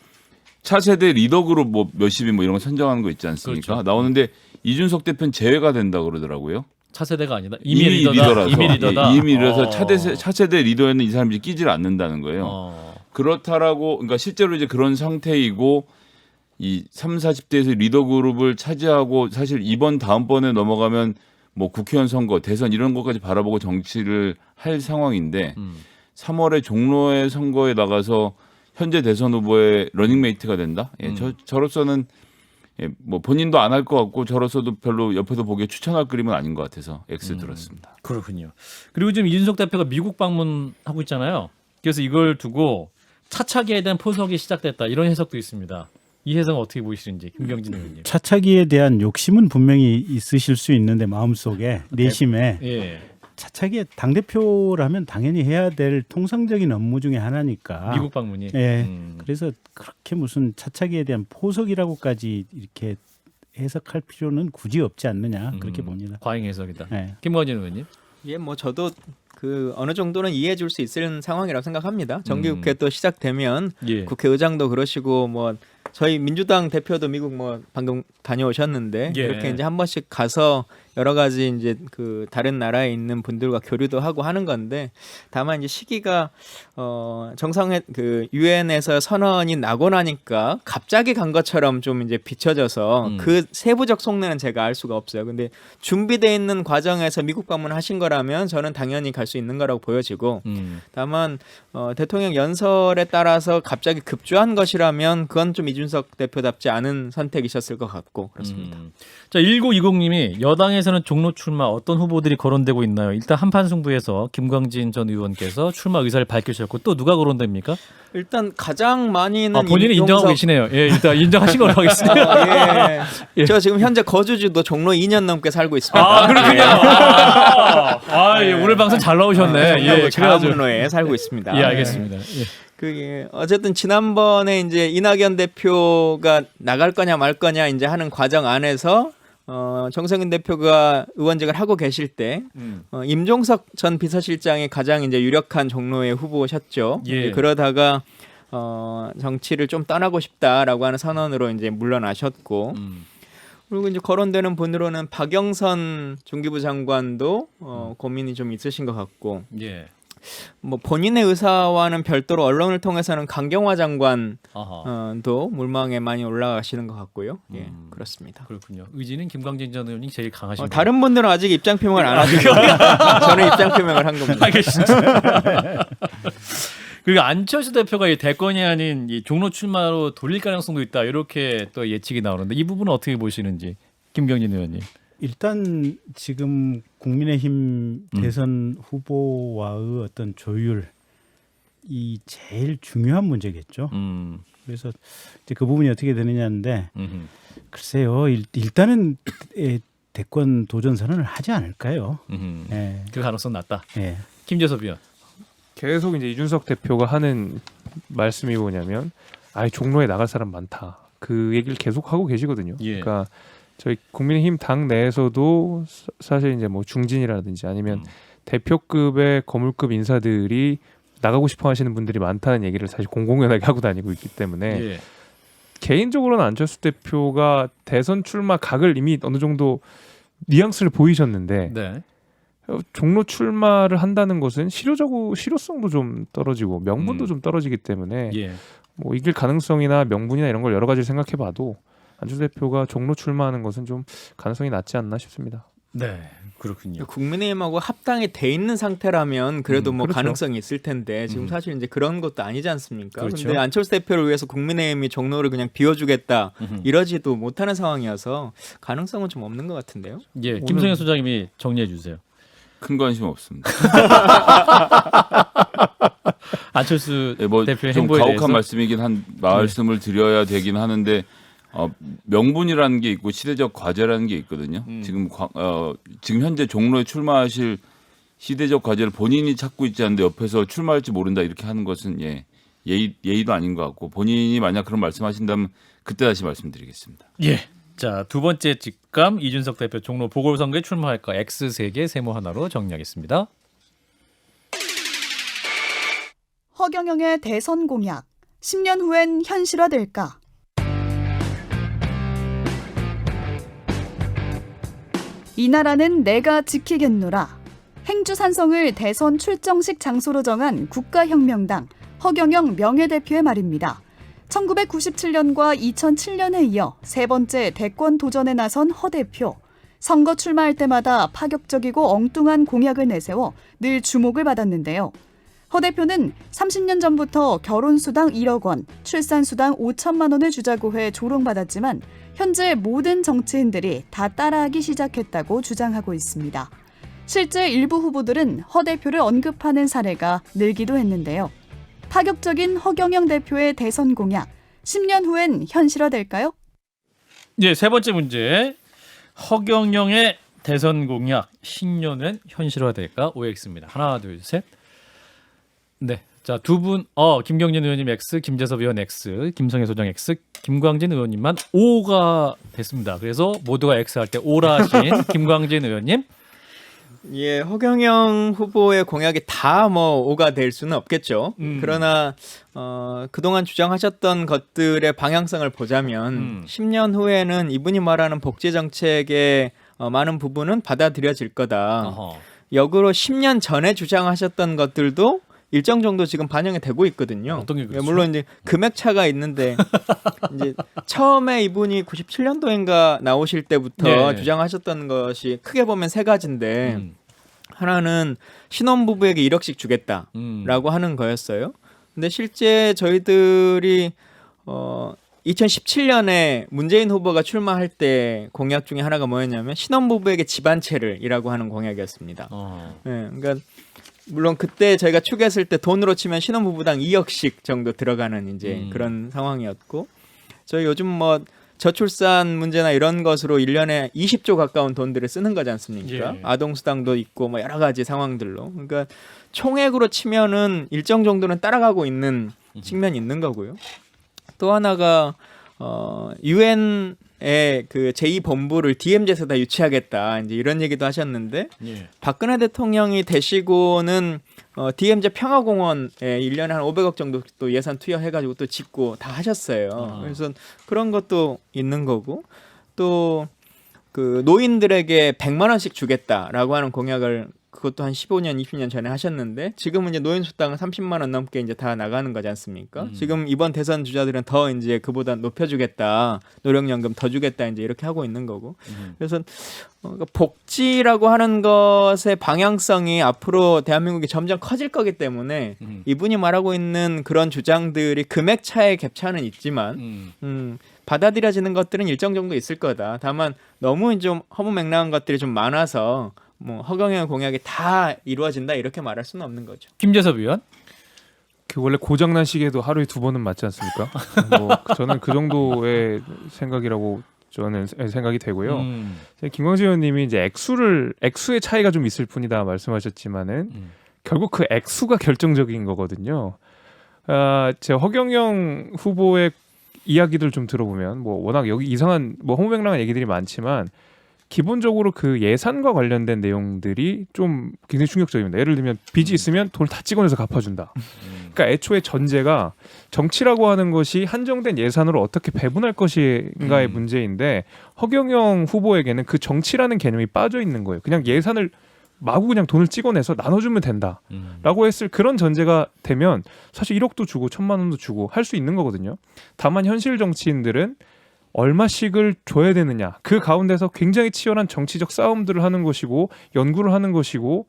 차세대 리더그룹 뭐 몇십인 뭐 이런 거 선정하는 거 있지 않습니까? 그렇죠. 나오는데 이준석 대표는 제외가 된다 그러더라고요. 차세대가 아니다. 이미 리더다. 리더라서 이미 리더다. 예, 이미 리더라서 차세대 리더에는 이 사람들이 끼지를 않는다는 거예요. 어. 그렇다라고 그러니까 실제로 이제 그런 상태이고 이 30, 40대에서 리더 그룹을 차지하고 사실 이번 다음번에 넘어가면 뭐 국회의원 선거, 대선 이런 것까지 바라보고 정치를 할 상황인데 3월에 종로의 선거에 나가서 현재 대선 후보의 러닝메이트가 된다. 예, 저로서는 예, 뭐 본인도 안 할 것 같고 저로서도 별로 옆에서 보기에 추천할 그림은 아닌 것 같아서 X 들었습니다. 그렇군요. 그리고 지금 이준석 대표가 미국 방문하고 있잖아요. 그래서 이걸 두고 차차기에 대한 포석이 시작됐다. 이런 해석도 있습니다. 이 해석은 어떻게 보시는지 김경진 의원님. 차차기에 대한 욕심은 분명히 있으실 수 있는데 마음속에 내심에 예. 차차기에 당대표라면 당연히 해야 될 통상적인 업무 중에 하나니까. 미국 방문이. 예. 그래서 그렇게 무슨 차차기에 대한 포석이라고까지 이렇게 해석할 필요는 굳이 없지 않느냐 그렇게 봅니다. 과잉 해석이다. 예. 김광진 의원님. 예, 뭐 저도 그 어느 정도는 이해해 줄 수 있을 상황이라고 생각합니다. 정기국회 또 시작되면 예. 국회의장도 그러시고 뭐 저희 민주당 대표도 미국 뭐 방금 다녀오셨는데 예. 이렇게 이제 한 번씩 가서 여러 가지 이제 그 다른 나라에 있는 분들과 교류도 하고 하는 건데 다만 이제 시기가 정상회 그 유엔에서 선언이 나고 나니까 갑자기 간 것처럼 좀 이제 비춰져서 그 세부적 속내는 제가 알 수가 없어요. 근데 준비돼 있는 과정에서 미국 방문하신 거라면 저는 당연히 갈 수 있는 거라고 보여지고 다만 대통령 연설에 따라서 갑자기 급조한 것이라면 그건 좀 이준석 대표답지 않은 선택이셨을 것 같고 그렇습니다. 자, 1920님이 여당에서는 종로 출마 어떤 후보들이 거론되고 있나요? 일단 한판 승부에서 김광진 전 의원께서 출마 의사를 밝히셨고 또 누가 거론됩니까? 일단 가장 많이 있는 본인이 인정하고 계시네요. 예, 일단 인정하신 걸로 하겠습니다. 예. 제가 지금 현재 거주지도 종로 2년 넘게 살고 있습니다. 아, 그렇군요. 예, 오늘 방송 잘 나오셨네. 예, 그래가지고. 강원로에 살고 있습니다. 예, 알겠습니다. 예. 그게 어쨌든 지난번에 이제 이낙연 대표가 나갈 거냐 말 거냐 이제 하는 과정 안에서 정세균 대표가 의원직을 하고 계실 때 임종석 전 비서실장이 가장 이제 유력한 종로의 후보셨죠. 예. 그러다가 정치를 좀 떠나고 싶다라고 하는 선언으로 이제 물러나셨고 그리고 이제 거론되는 분으로는 박영선 중기부 장관도 고민이 좀 있으신 것 같고 예. 뭐 본인의 의사와는 별도로 언론을 통해서는 강경화 장관도 아하. 물망에 많이 올라가시는 것 같고요. 예, 그렇습니다. 그렇군요. 의지는 김광진 전 의원이 제일 강하신 거예요. 다른 분들은 아직 입장 표명을 안 하시고 저는 입장 표명을 한 겁니다. 알겠습니다. 그리고 안철수 대표가 이 대권이 아닌 이 종로 출마로 돌릴 가능성도 있다. 이렇게 또 예측이 나오는데 이 부분은 어떻게 보시는지 김경진 의원님. 일단 지금 국민의힘 대선 후보와의 어떤 조율 이 제일 중요한 문제겠죠. 그래서 이제 그 부분이 어떻게 되느냐인데 글쎄요. 일단은 대권 도전 선언을 하지 않을까요? 예. 그 가능성 낮다. 예. 김재섭 의원. 계속 이제 이준석 대표가 하는 말씀이 뭐냐면 종로에 나갈 사람 많다. 그 얘기를 계속 하고 계시거든요. 예. 그러니까 저희 국민의힘 당 내에서도 사실 이제 뭐 중진이라든지 아니면 대표급의 거물급 인사들이 나가고 싶어 하시는 분들이 많다는 얘기를 사실 공공연하게 하고 다니고 있기 때문에 예. 개인적으로는 안철수 대표가 대선 출마 각을 이미 어느 정도 뉘앙스를 보이셨는데 네. 종로 출마를 한다는 것은 실효성도 좀 떨어지고 명분도 좀 떨어지기 때문에 예. 뭐 이길 가능성이나 명분이나 이런 걸 여러 가지 생각해봐도 안철수 대표가 종로 출마하는 것은 좀 가능성이 낮지 않나 싶습니다. 네. 그렇군요. 국민의힘하고 합당이 돼 있는 상태라면 그래도 뭐 그렇죠. 가능성이 있을 텐데 지금 사실 이제 그런 것도 아니지 않습니까? 그렇죠. 근데 안철수 대표를 위해서 국민의힘이 종로를 그냥 비워주겠다 이러지도 못하는 상황이어서 가능성은 좀 없는 것 같은데요. 예. 김성현 소장님이 정리해 주세요. 큰 관심 없습니다. 안철수 뭐 대표의 좀 행보에 가혹한 대해서 말씀이긴 한 말씀을 드려야 되긴 하는데 명분이라는 게 있고 시대적 과제라는 게 있거든요. 지금 현재 종로에 출마하실 시대적 과제를 본인이 찾고 있지 않는데 옆에서 출마할지 모른다 이렇게 하는 것은 예의도 아닌 것 같고 본인이 만약 그런 말씀하신다면 그때 다시 말씀드리겠습니다. 예. 자, 두 번째 직감 이준석 대표 종로 보궐선거에 출마할까 X 3개 세모 하나로 정리하겠습니다. 허경영의 대선 공약 10년 후엔 현실화될까? 이 나라는 내가 지키겠노라. 행주산성을 대선 출정식 장소로 정한 국가혁명당 허경영 명예대표의 말입니다. 1997년과 2007년에 이어 세 번째 대권 도전에 나선 허 대표. 선거 출마할 때마다 파격적이고 엉뚱한 공약을 내세워 늘 주목을 받았는데요. 허 대표는 30년 전부터 결혼수당 1억 원, 출산수당 5천만 원을 주자고 해 조롱받았지만 현재 모든 정치인들이 다 따라하기 시작했다고 주장하고 있습니다. 실제 일부 후보들은 허 대표를 언급하는 사례가 늘기도 했는데요. 파격적인 허경영 대표의 대선 공약, 10년 후엔 현실화될까요? 예, 세 번째 문제. 허경영의 대선 공약 10년은 현실화될까? OX입니다. 하나, 둘, 셋. 네. 자, 두 분, 김경진 의원님 X, 김재섭 의원 X, 김성애 소장 X, 김광진 의원님만 O가 됐습니다. 그래서 모두가 X 할 때 O라 하신 김광진 의원님. 예, 허경영 후보의 공약이 다 뭐 오가 될 수는 없겠죠. 그러나 그동안 주장하셨던 것들의 방향성을 보자면 10년 후에는 이분이 말하는 복지 정책의 많은 부분은 받아들여질 거다. 어허. 역으로 10년 전에 주장하셨던 것들도 일정 정도 지금 반영이 되고 있거든요. 어떤 게 그렇죠? 물론 이제 금액 차가 있는데 이제 처음에 이분이 97년도인가 나오실 때부터 네. 주장하셨던 것이 크게 보면 세 가지인데 하나는 신혼부부에게 1억씩 주겠다라고 하는 거였어요. 근데 실제 저희들이 2017년에 문재인 후보가 출마할 때 공약 중에 하나가 뭐였냐면 신혼부부에게 집 한 채를이라고 하는 공약이었습니다. 네, 그러니까 물론 그때 저희가 추계했을 때 돈으로 치면 신혼부부당 2억씩 정도 들어가는 이제 그런 상황이었고 저희 요즘 뭐 저출산 문제나 이런 것으로 1년에 20조 가까운 돈들을 쓰는 거지 않습니까? 예. 아동수당도 있고 뭐 여러 가지 상황들로 그러니까 총액으로 치면은 일정 정도는 따라가고 있는 측면이 있는 거고요. 또 하나가 유엔의 그 제2본부를 DMZ에다 유치하겠다 이제 이런 얘기도 하셨는데 예. 박근혜 대통령이 되시고는 DMZ 평화공원에 1년에 한 500억 정도 또 예산 투여해가지고 또 짓고 다 하셨어요. 그래서 그런 것도 있는 거고 또 그 노인들에게 100만 원씩 주겠다라고 하는 공약을 그것도 한 15년, 20년 전에 하셨는데 지금은 이제 노인 수당은 30만 원 넘게 이제 다 나가는 거지 않습니까? 지금 이번 대선 주자들은 더 이제 그보다 높여주겠다, 노령연금 더 주겠다 이제 이렇게 하고 있는 거고. 그래서 그러니까 복지라고 하는 것의 방향성이 앞으로 대한민국이 점점 커질 거기 때문에 이분이 말하고 있는 그런 주장들이 금액 차의 갭차는 있지만 받아들여지는 것들은 일정 정도 있을 거다. 다만 너무 좀 허무맹랑한 것들이 좀 많아서 뭐 허경영 공약이 다 이루어진다 이렇게 말할 수는 없는 거죠. 김재섭 의원. 그 원래 고장난 시계도 하루에 2번은 맞지 않습니까? 뭐 저는 그 정도의 생각이라고 저는 생각이 되고요. 김광진 의원님이 이제 액수의 차이가 좀 있을 뿐이다 말씀하셨지만은 결국 그 액수가 결정적인 거거든요. 제 허경영 후보의 이야기들 좀 들어보면 뭐 워낙 여기 이상한 뭐 허무맹랑한 얘기들이 많지만 기본적으로 그 예산과 관련된 내용들이 좀 굉장히 충격적입니다. 예를 들면 빚이 있으면 돈을 다 찍어내서 갚아준다. 그러니까 애초에 전제가 정치라고 하는 것이 한정된 예산으로 어떻게 배분할 것인가의 문제인데 허경영 후보에게는 그 정치라는 개념이 빠져 있는 거예요. 그냥 예산을 마구 그냥 돈을 찍어내서 나눠주면 된다라고 했을 그런 전제가 되면 사실 1억도 주고 1,000만 원도 주고 할 수 있는 거거든요. 다만 현실 정치인들은 얼마씩을 줘야 되느냐 그 가운데서 굉장히 치열한 정치적 싸움들을 하는 것이고 연구를 하는 것이고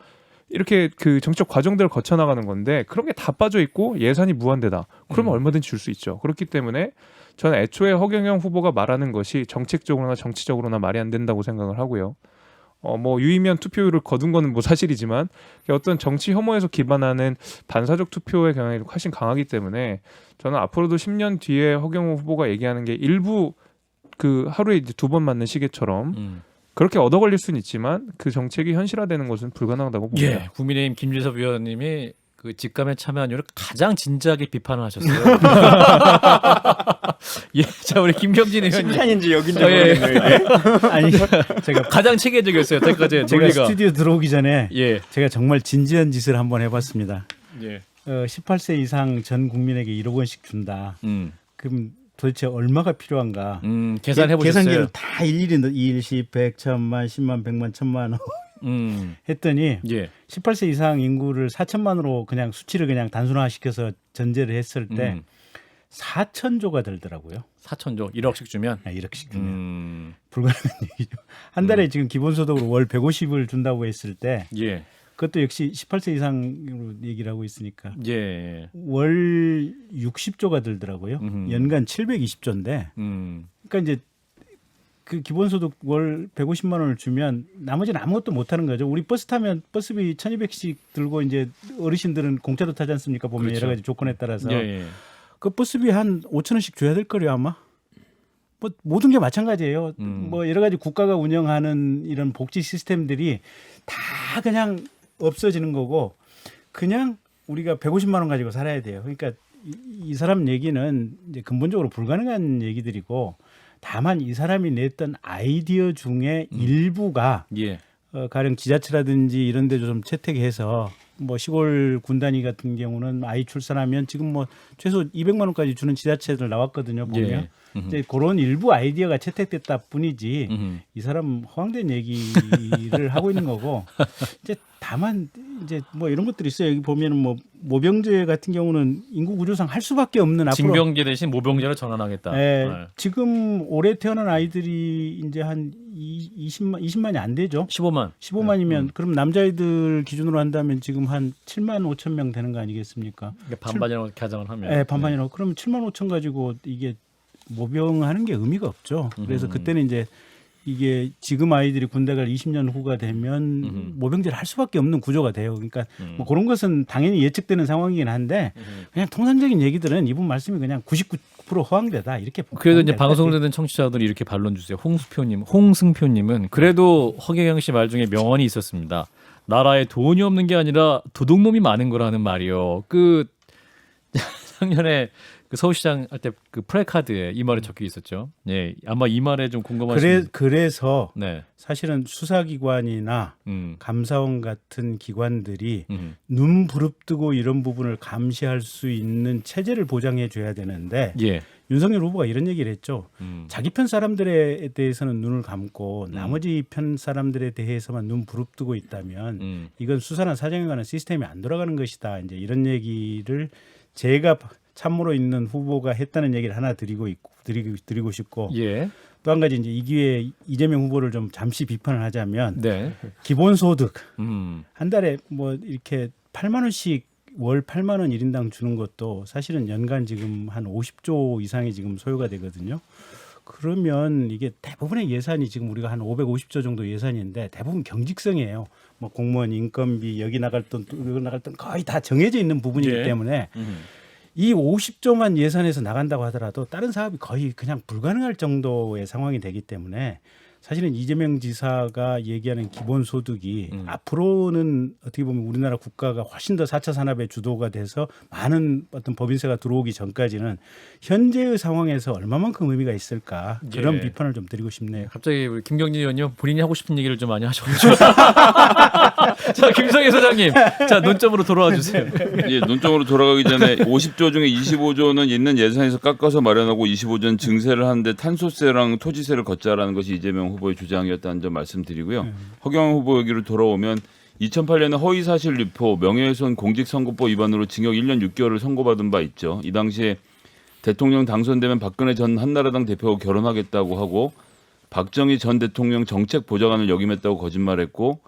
이렇게 그 정치적 과정들을 거쳐나가는 건데 그런 게 다 빠져 있고 예산이 무한대다. 그러면 얼마든지 줄 수 있죠. 그렇기 때문에 저는 애초에 허경영 후보가 말하는 것이 정책적으로나 정치적으로나 말이 안 된다고 생각을 하고요. 뭐 유의미한 투표율을 거둔 거는 뭐 사실이지만 어떤 정치 혐오에서 기반하는 반사적 투표의 경향이 훨씬 강하기 때문에 저는 앞으로도 10년 뒤에 허경호 후보가 얘기하는 게 일부 그 하루에 이제 2번 맞는 시계처럼 그렇게 얻어 걸릴 수는 있지만 그 정책이 현실화되는 것은 불가능하다고 봅니다. 예, 국민의힘 김재섭 의원님이 그 직감에 참여한 이유를 가장 진지하게 비판을 하셨어요. 예, 자 우리 김경진 의원님 칭찬인지 여긴지 예. 모르겠네요. 이게. 아니 제가 가장 체계적이었어요. 여태까지 제가 논리가. 스튜디오 들어오기 전에 예, 제가 정말 진지한 짓을 한번 해봤습니다. 예, 18세 이상 전 국민에게 1억 원씩 준다. 그럼 도대체 얼마가 필요한가? 계산해 보셨어요. 계산기를 다 일일이 2, 10, 100, 1000만, 10만, 100만, 1000만 원 했더니 예, 18세 이상 인구를 4천만으로 그냥 수치를 그냥 단순화시켜서 전제를 했을 때 4천조가 들더라고요. 4천조 1억씩 주면 1억씩 주면 불가능한 얘기죠. 한 달에 지금 기본소득으로 월 150을 준다고 했을 때 예, 그것도 역시 18세 이상으로 얘기를 하고 있으니까 예, 월 60조가 들더라고요. 연간 720조인데 그러니까 이제 그 기본소득 월 150만 원을 주면 나머지는 아무것도 못 하는 거죠. 우리 버스 타면 버스비 1,200씩 들고 이제 어르신들은 공짜로 타지 않습니까? 보면 그렇죠. 여러 가지 조건에 따라서 예, 예. 그 버스비 한 5천 원씩 줘야 될 거예요 아마. 뭐 모든 게 마찬가지예요. 뭐 여러 가지 국가가 운영하는 이런 복지 시스템들이 다 그냥 없어지는 거고 그냥 우리가 150만 원 가지고 살아야 돼요. 그러니까 이 사람 얘기는 이제 근본적으로 불가능한 얘기들이고 다만 이 사람이 냈던 아이디어 중에 일부가 예. 가령 지자체라든지 이런 데도 좀 채택해서 뭐 시골 군단위 같은 경우는 아이 출산하면 지금 뭐 최소 200만 원까지 주는 지자체들 나왔거든요. 보면 예. 이제 그런 일부 아이디어가 채택됐다 뿐이지 이 사람 허황된 얘기를 하고 있는 거고 이제 다만 이제 뭐 이런 것들이 있어요. 여기 보면은 뭐 모병제 같은 경우는 인구 구조상 할 수밖에 없는 앞으로 징병제 대신 모병제로 전환하겠다. 예, 네. 지금 올해 태어난 아이들이 이제 한 20만이 안 되죠. 15만. 15만이면 그럼 남자애들 기준으로 한다면 지금 한 7만 5천 명 되는 거 아니겠습니까? 그러니까 반반이라고 가정을 하면. 네, 반반이라고. 그러면 7만 5천 가지고 이게 모병하는 게 의미가 없죠. 그래서 그때는 이제 이게 지금 아이들이 군대 갈 20년 후가 되면 모병제를 할 수밖에 없는 구조가 돼요. 그러니까 뭐 그런 것은 당연히 예측되는 상황이긴 한데 그냥 통상적인 얘기들은 이분 말씀이 그냥 99% 허황되다 이렇게. 그래도 이제 방송을 듣는 청취자들이 이렇게 반론 주세요. 홍승표님은 그래도 허경영 씨 말 중에 명언이 있었습니다. 나라에 돈이 없는 게 아니라 도둑놈이 많은 거라는 말이요. 그 작년에 그 서울시장 할 때 그 프레카드에 이 말이 적혀 있었죠. 예, 아마 이 말에 좀 궁금하신. 그래서 네. 사실은 수사기관이나 감사원 같은 기관들이 눈 부릅뜨고 이런 부분을 감시할 수 있는 체제를 보장해 줘야 되는데 예. 윤석열 후보가 이런 얘기를 했죠. 자기 편 사람들에 대해서는 눈을 감고 나머지 편 사람들에 대해서만 눈 부릅뜨고 있다면 이건 수사나 사정에 관한 시스템이 안 돌아가는 것이다. 이제 이런 얘기를 제가 참모로 있는 후보가 했다는 얘기를 하나 드리고 싶고 예. 또 한 가지 이제 이 기회에 이재명 후보를 좀 잠시 비판을 하자면 네. 기본소득 한 달에 뭐 이렇게 8만 원씩 월 8만 원 1인당 주는 것도 사실은 연간 지금 한 50조 이상이 지금 소요가 되거든요. 그러면 이게 대부분의 예산이 지금 우리가 한 550조 정도 예산인데 대부분 경직성이에요. 뭐 공무원 인건비 여기 나갈 돈 거의 다 정해져 있는 부분이기 예. 때문에 이 50조만 예산에서 나간다고 하더라도 다른 사업이 거의 그냥 불가능할 정도의 상황이 되기 때문에 사실은 이재명 지사가 얘기하는 기본소득이 앞으로는 어떻게 보면 우리나라 국가가 훨씬 더 4차 산업의 주도가 돼서 많은 어떤 법인세가 들어오기 전까지는 현재의 상황에서 얼마만큼 의미가 있을까 그런 예. 비판을 좀 드리고 싶네요. 갑자기 우리 김경진 의원님 본인이 하고 싶은 얘기를 좀 많이 하셔가지고. 자, 김성희 소장님, 자 논점으로 돌아와 주세요. 예, 논점으로 돌아가기 전에 50조 중에 25조는 있는 예산에서 깎아서 마련하고 25조는 증세를 하는데 탄소세랑 토지세를 걷자라는 것이 이재명 후보의 주장이었다는 점 말씀드리고요. 허경영 후보 얘기로 돌아오면 2008년에 허위사실 유포, 명예훼손 공직선거법 위반으로 징역 1년 6개월을 선고받은 바 있죠. 이 당시에 대통령 당선되면 박근혜 전 한나라당 대표와 결혼하겠다고 하고 박정희 전 대통령 정책보좌관을 역임했다고 거짓말했고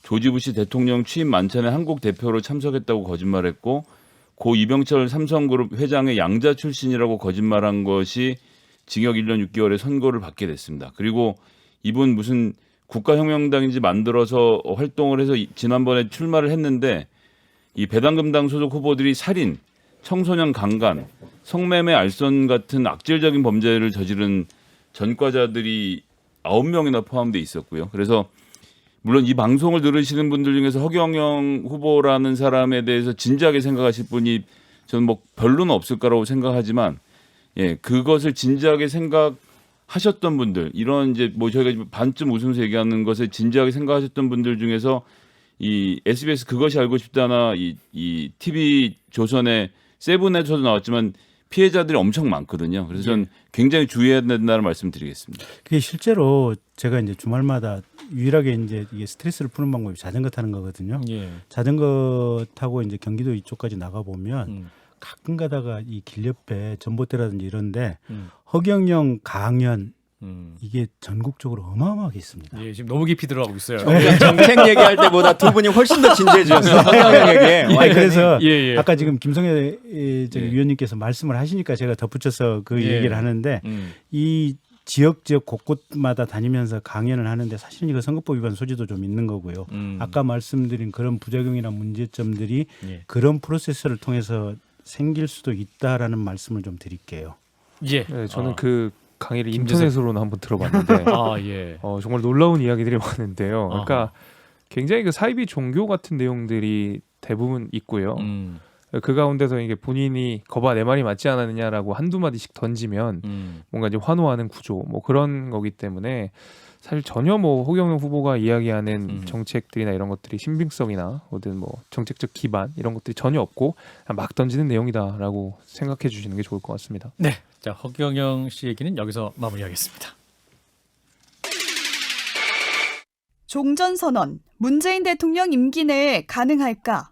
조지 부시 대통령 취임 만찬에 한국 대표로 참석했다고 거짓말했고 고 이병철 삼성그룹 회장의 양자 출신이라고 거짓말한 것이 징역 1년 6개월의 선고를 받게 됐습니다. 그리고 이분 무슨 국가혁명당인지 만들어서 활동을 해서 지난번에 출마를 했는데 이 배당금당 소속 후보들이 살인, 청소년 강간, 성매매 알선 같은 악질적인 범죄를 저지른 전과자들이 9명이나 포함돼 있었고요. 그래서 물론 이 방송을 들으시는 분들 중에서 허경영 후보라는 사람에 대해서 진지하게 생각하실 분이 저는 뭐 별로는 없을 거라고 생각하지만 예, 그것을 진지하게 생각하셨던 분들, 이런 이제 뭐 저희가 반쯤 웃으면서 얘기하는 것을 진지하게 생각하셨던 분들 중에서 이 SBS 그것이 알고 싶다나 이 TV 조선의 세븐에서도 나왔지만 피해자들이 엄청 많거든요. 그래서 저는 굉장히 주의해야 된다는 말씀드리겠습니다. 그게 실제로 제가 이제 주말마다 유일하게 이제 이게 스트레스를 푸는 방법이 자전거 타는 거거든요. 예. 자전거 타고 이제 경기도 이쪽까지 나가 보면 가끔 가다가 이 길 옆에 전봇대라든지 이런데 허경영 강연 이게 전국적으로 어마어마하게 있습니다. 예, 지금 너무 깊이 들어가고 있어요. 정책 얘기할 때보다 두 분이 훨씬 더 진지해지셨어요. 허경영에게. 예, 그래서 예. 아까 지금 김성애 저기 예. 위원님께서 말씀을 하시니까 제가 덧붙여서 그 예. 얘기를 하는데 이 지역 곳곳마다 다니면서 강연을 하는데 사실은 이거 선거법 위반 소지도 좀 있는 거고요. 아까 말씀드린 그런 부작용이나 문제점들이 예. 그런 프로세스를 통해서 생길 수도 있다라는 말씀을 좀 드릴게요. 예. 네, 저는 아. 그 강의를 김재석. 인터넷으로는 한번 들어봤는데 아, 예. 정말 놀라운 이야기들이 많은데요. 그러니까 아하. 굉장히 그 사이비 종교 같은 내용들이 대부분 있고요. 음. 그 가운데서 이게 본인이 거봐 내 말이 맞지 않았느냐라고 한두 마디씩 던지면 뭔가 이제 환호하는 구조 뭐 그런 거기 때문에 사실 전혀 뭐 허경영 후보가 이야기하는 정책들이나 이런 것들이 신빙성이나 어떤 뭐 정책적 기반 이런 것들이 전혀 없고 그냥 막 던지는 내용이다라고 생각해 주시는 게 좋을 것 같습니다. 네. 자, 허경영 씨 얘기는 여기서 마무리하겠습니다. 종전선언, 문재인 대통령 임기 내에 가능할까?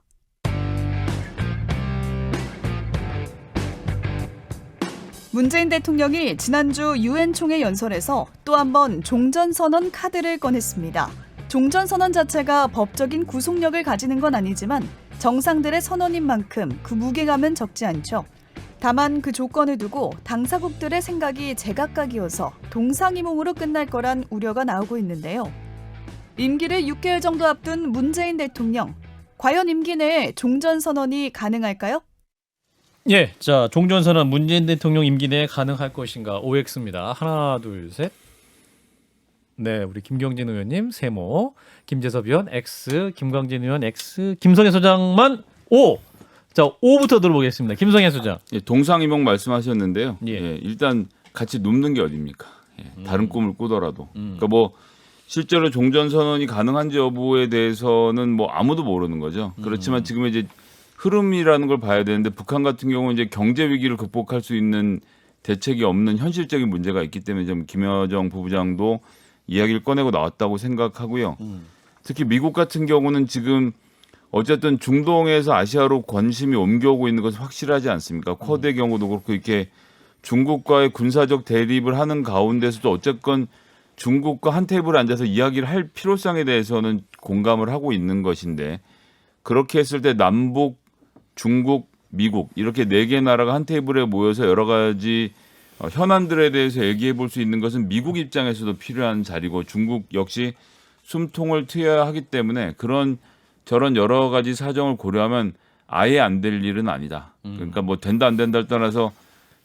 문재인 대통령이 지난주 유엔 총회 연설에서 또 한 번 종전선언 카드를 꺼냈습니다. 종전선언 자체가 법적인 구속력을 가지는 건 아니지만 정상들의 선언인 만큼 그 무게감은 적지 않죠. 다만 그 조건을 두고 당사국들의 생각이 제각각이어서 동상이몽으로 끝날 거란 우려가 나오고 있는데요. 임기를 6개월 정도 앞둔 문재인 대통령, 과연 임기 내에 종전선언이 가능할까요? 예, 자, 종전선언 문재인 대통령 임기 내에 가능할 것인가? OX입니다. 하나, 둘, 셋. 네, 우리 김경진 의원님 세모, 김재섭 의원 X, 김광진 의원 X, 김성애 소장만 O. 자, O부터 들어보겠습니다. 김성애 소장. 예, 동상이몽 말씀하셨는데요. 예. 예, 일단 같이 눕는 게 어딥니까? 예, 다른 꿈을 꾸더라도. 그러니까 뭐 실제로 종전선언이 가능한지 여부에 대해서는 뭐 아무도 모르는 거죠. 그렇지만 지금 이제 흐름이라는 걸 봐야 되는데 북한 같은 경우는 이제 경제 위기를 극복할 수 있는 대책이 없는 현실적인 문제가 있기 때문에 좀 김여정 부부장도 이야기를 꺼내고 나왔다고 생각하고요. 특히 미국 같은 경우는 지금 어쨌든 중동에서 아시아로 관심이 옮겨오고 있는 것은 확실하지 않습니까? 쿼드의 경우도 그렇고 이렇게 중국과의 군사적 대립을 하는 가운데서도 어쨌건 중국과 한 테이블에 앉아서 이야기를 할 필요성에 대해서는 공감을 하고 있는 것인데 그렇게 했을 때 남북, 중국, 미국 이렇게 4개 나라가 한 테이블에 모여서 여러 가지 현안들에 대해서 얘기해 볼 수 있는 것은 미국 입장에서도 필요한 자리고 중국 역시 숨통을 트여야 하기 때문에 그런 저런 여러 가지 사정을 고려하면 아예 안 될 일은 아니다. 그러니까 뭐 된다 안 된다를 떠나서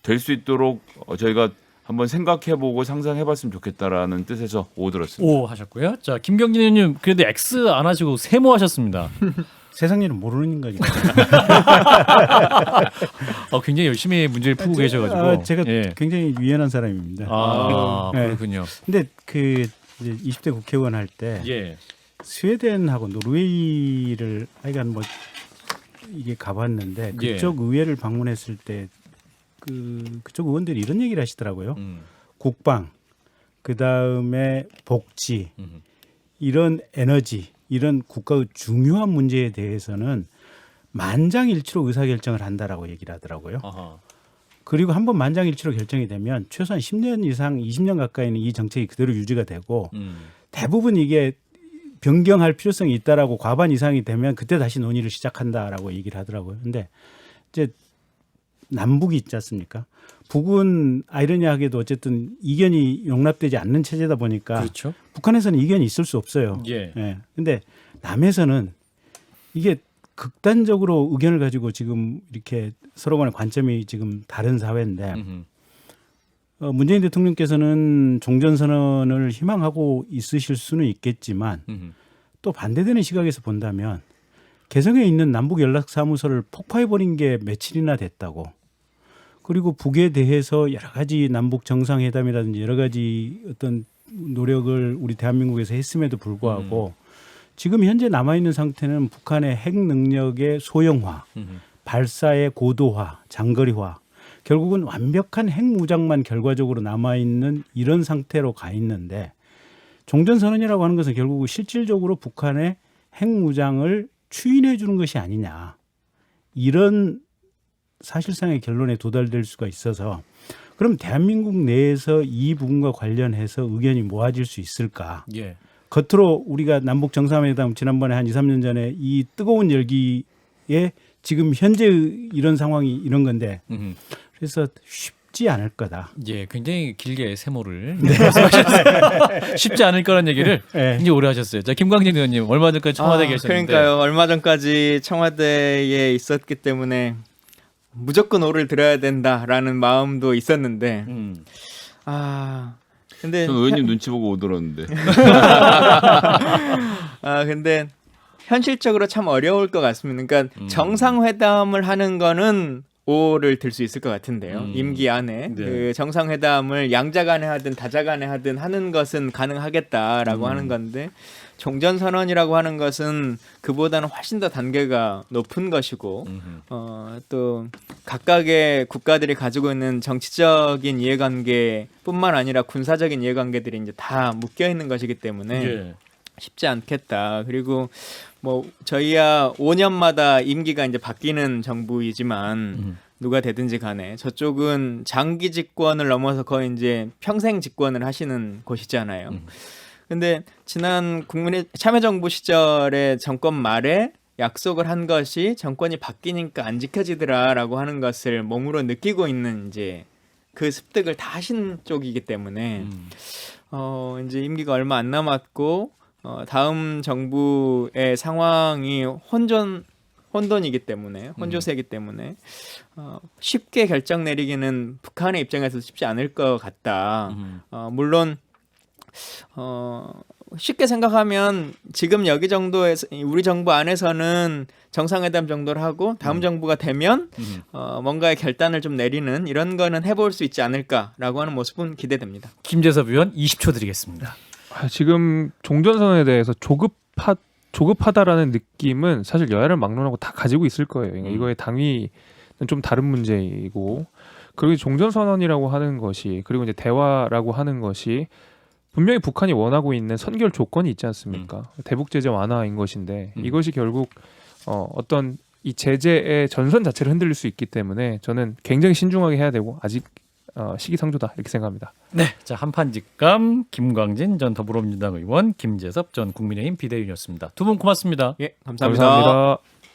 될 수 있도록 저희가 한번 생각해보고 상상해봤으면 좋겠다라는 뜻에서 O 들었습니다. O 하셨고요. 자, 김경진 의원님 그래도 X 안 하시고 세모 하셨습니다. 세상 일은 모르는 인간이거든요. 굉장히 열심히 문제를 풀고 계셔가지고. 제가 예. 굉장히 유연한 사람입니다. 아, 네. 그렇군요. 근데 그 이제 20대 국회의원 할 때 예. 스웨덴하고 노르웨이를 하여간 뭐 이게 가봤는데 그쪽 의회를 방문했을 때 그쪽 의원들이 이런 얘기를 하시더라고요. 국방, 그 다음에 복지, 이런 에너지, 이런 국가의 중요한 문제에 대해서는 만장일치로 의사결정을 한다라고 얘기를 하더라고요. 아하. 그리고 한번 만장일치로 결정이 되면 최소한 10년 이상, 20년 가까이는 이 정책이 그대로 유지가 되고 대부분 이게 변경할 필요성이 있다라고 과반 이상이 되면 그때 다시 논의를 시작한다라고 얘기를 하더라고요. 근데 이제 남북이 있지 않습니까? 북은 아이러니하게도 어쨌든 이견이 용납되지 않는 체제다 보니까 그렇죠. 북한에서는 이견이 있을 수 없어요. 예. 예. 근데 남에서는 이게 극단적으로 의견을 가지고 지금 이렇게 서로 간의 관점이 지금 다른 사회인데 음흠. 문재인 대통령께서는 종전선언을 희망하고 있으실 수는 있겠지만 음흠. 또 반대되는 시각에서 본다면 개성에 있는 남북 연락사무소를 폭파해버린 게 며칠이나 됐다고. 그리고 북에 대해서 여러 가지 남북 정상회담이라든지 여러 가지 어떤 노력을 우리 대한민국에서 했음에도 불구하고 지금 현재 남아있는 상태는 북한의 핵 능력의 소형화, 음흠. 발사의 고도화, 장거리화, 결국은 완벽한 핵 무장만 결과적으로 남아있는 이런 상태로 가 있는데 종전선언이라고 하는 것은 결국 실질적으로 북한의 핵 무장을 추인해 주는 것이 아니냐. 이런 사실상의 결론에 도달될 수가 있어서 그럼 대한민국 내에서 이 부분과 관련해서 의견이 모아질 수 있을까? 예. 겉으로 우리가 남북 정상회담 지난번에 한 2, 3년 전에 이 뜨거운 열기에 지금 현재 이런 상황이 이런 건데 음흠. 그래서 쉽지 않을 거다. 예, 굉장히 길게 세모를 말씀하셨어요. 쉽지 않을 거라는 얘기를 네. 굉장히 오래 하셨어요. 자, 김광진 의원님 얼마 전까지 청와대에 계셨는데. 그러니까요. 얼마 전까지 청와대에 있었기 때문에 무조건 오를 들어야 된다라는 마음도 있었는데 근데 전 의원님 눈치 보고 오더랬는데. 근데 현실적으로 참 어려울 것 같습니다. 그러니까 정상회담을 하는 거는 5를 들 수 있을 것 같은데요. 임기 안에 네. 그 정상회담을 양자간에 하든 다자간에 하든 하는 것은 가능하겠다라고 하는 건데 종전선언이라고 하는 것은 그보다는 훨씬 더 단계가 높은 것이고 또 각각의 국가들이 가지고 있는 정치적인 이해관계뿐만 아니라 군사적인 이해관계들이 이제 다 묶여 있는 것이기 때문에 예. 쉽지 않겠다. 그리고 뭐 저희야 5년마다 임기가 이제 바뀌는 정부이지만 누가 되든지 간에 저쪽은 장기 집권을 넘어서 거의 이제 평생 집권을 하시는 곳이잖아요. 근데 지난 국민의 참여정부 시절에 정권 말에 약속을 한 것이 정권이 바뀌니까 안 지켜지더라라고 하는 것을 몸으로 느끼고 있는 이제 그 습득을 다 하신 쪽이기 때문에 이제 임기가 얼마 안 남았고 다음 정부의 상황이 혼돈이기 때문에 혼조세이기 때문에 쉽게 결정 내리기는 북한의 입장에서 쉽지 않을 것 같다. 물론 쉽게 생각하면 지금 여기 정도에서 우리 정부 안에서는 정상회담 정도를 하고 다음 정부가 되면 뭔가의 결단을 좀 내리는 이런 거는 해볼 수 있지 않을까라고 하는 모습은 기대됩니다. 김재섭 의원 20초 드리겠습니다. 지금 종전선언에 대해서 조급하다라는 느낌은 사실 여야를 막론하고 다 가지고 있을 거예요. 그러니까 이거의 당위는 좀 다른 문제이고 그리고 종전선언이라고 하는 것이 그리고 이제 대화라고 하는 것이 분명히 북한이 원하고 있는 선결 조건이 있지 않습니까? 대북 제재 완화인 것인데 이것이 결국 어떤 이 제재의 전선 자체를 흔들릴 수 있기 때문에 저는 굉장히 신중하게 해야 되고 아직 시기상조다 이렇게 생각합니다. 네, 자 한판 직감 김광진 전 더불어민주당 의원, 김재섭 전 국민의힘 비대위원이었습니다. 두 분 고맙습니다. 예, 감사합니다. 감사합니다.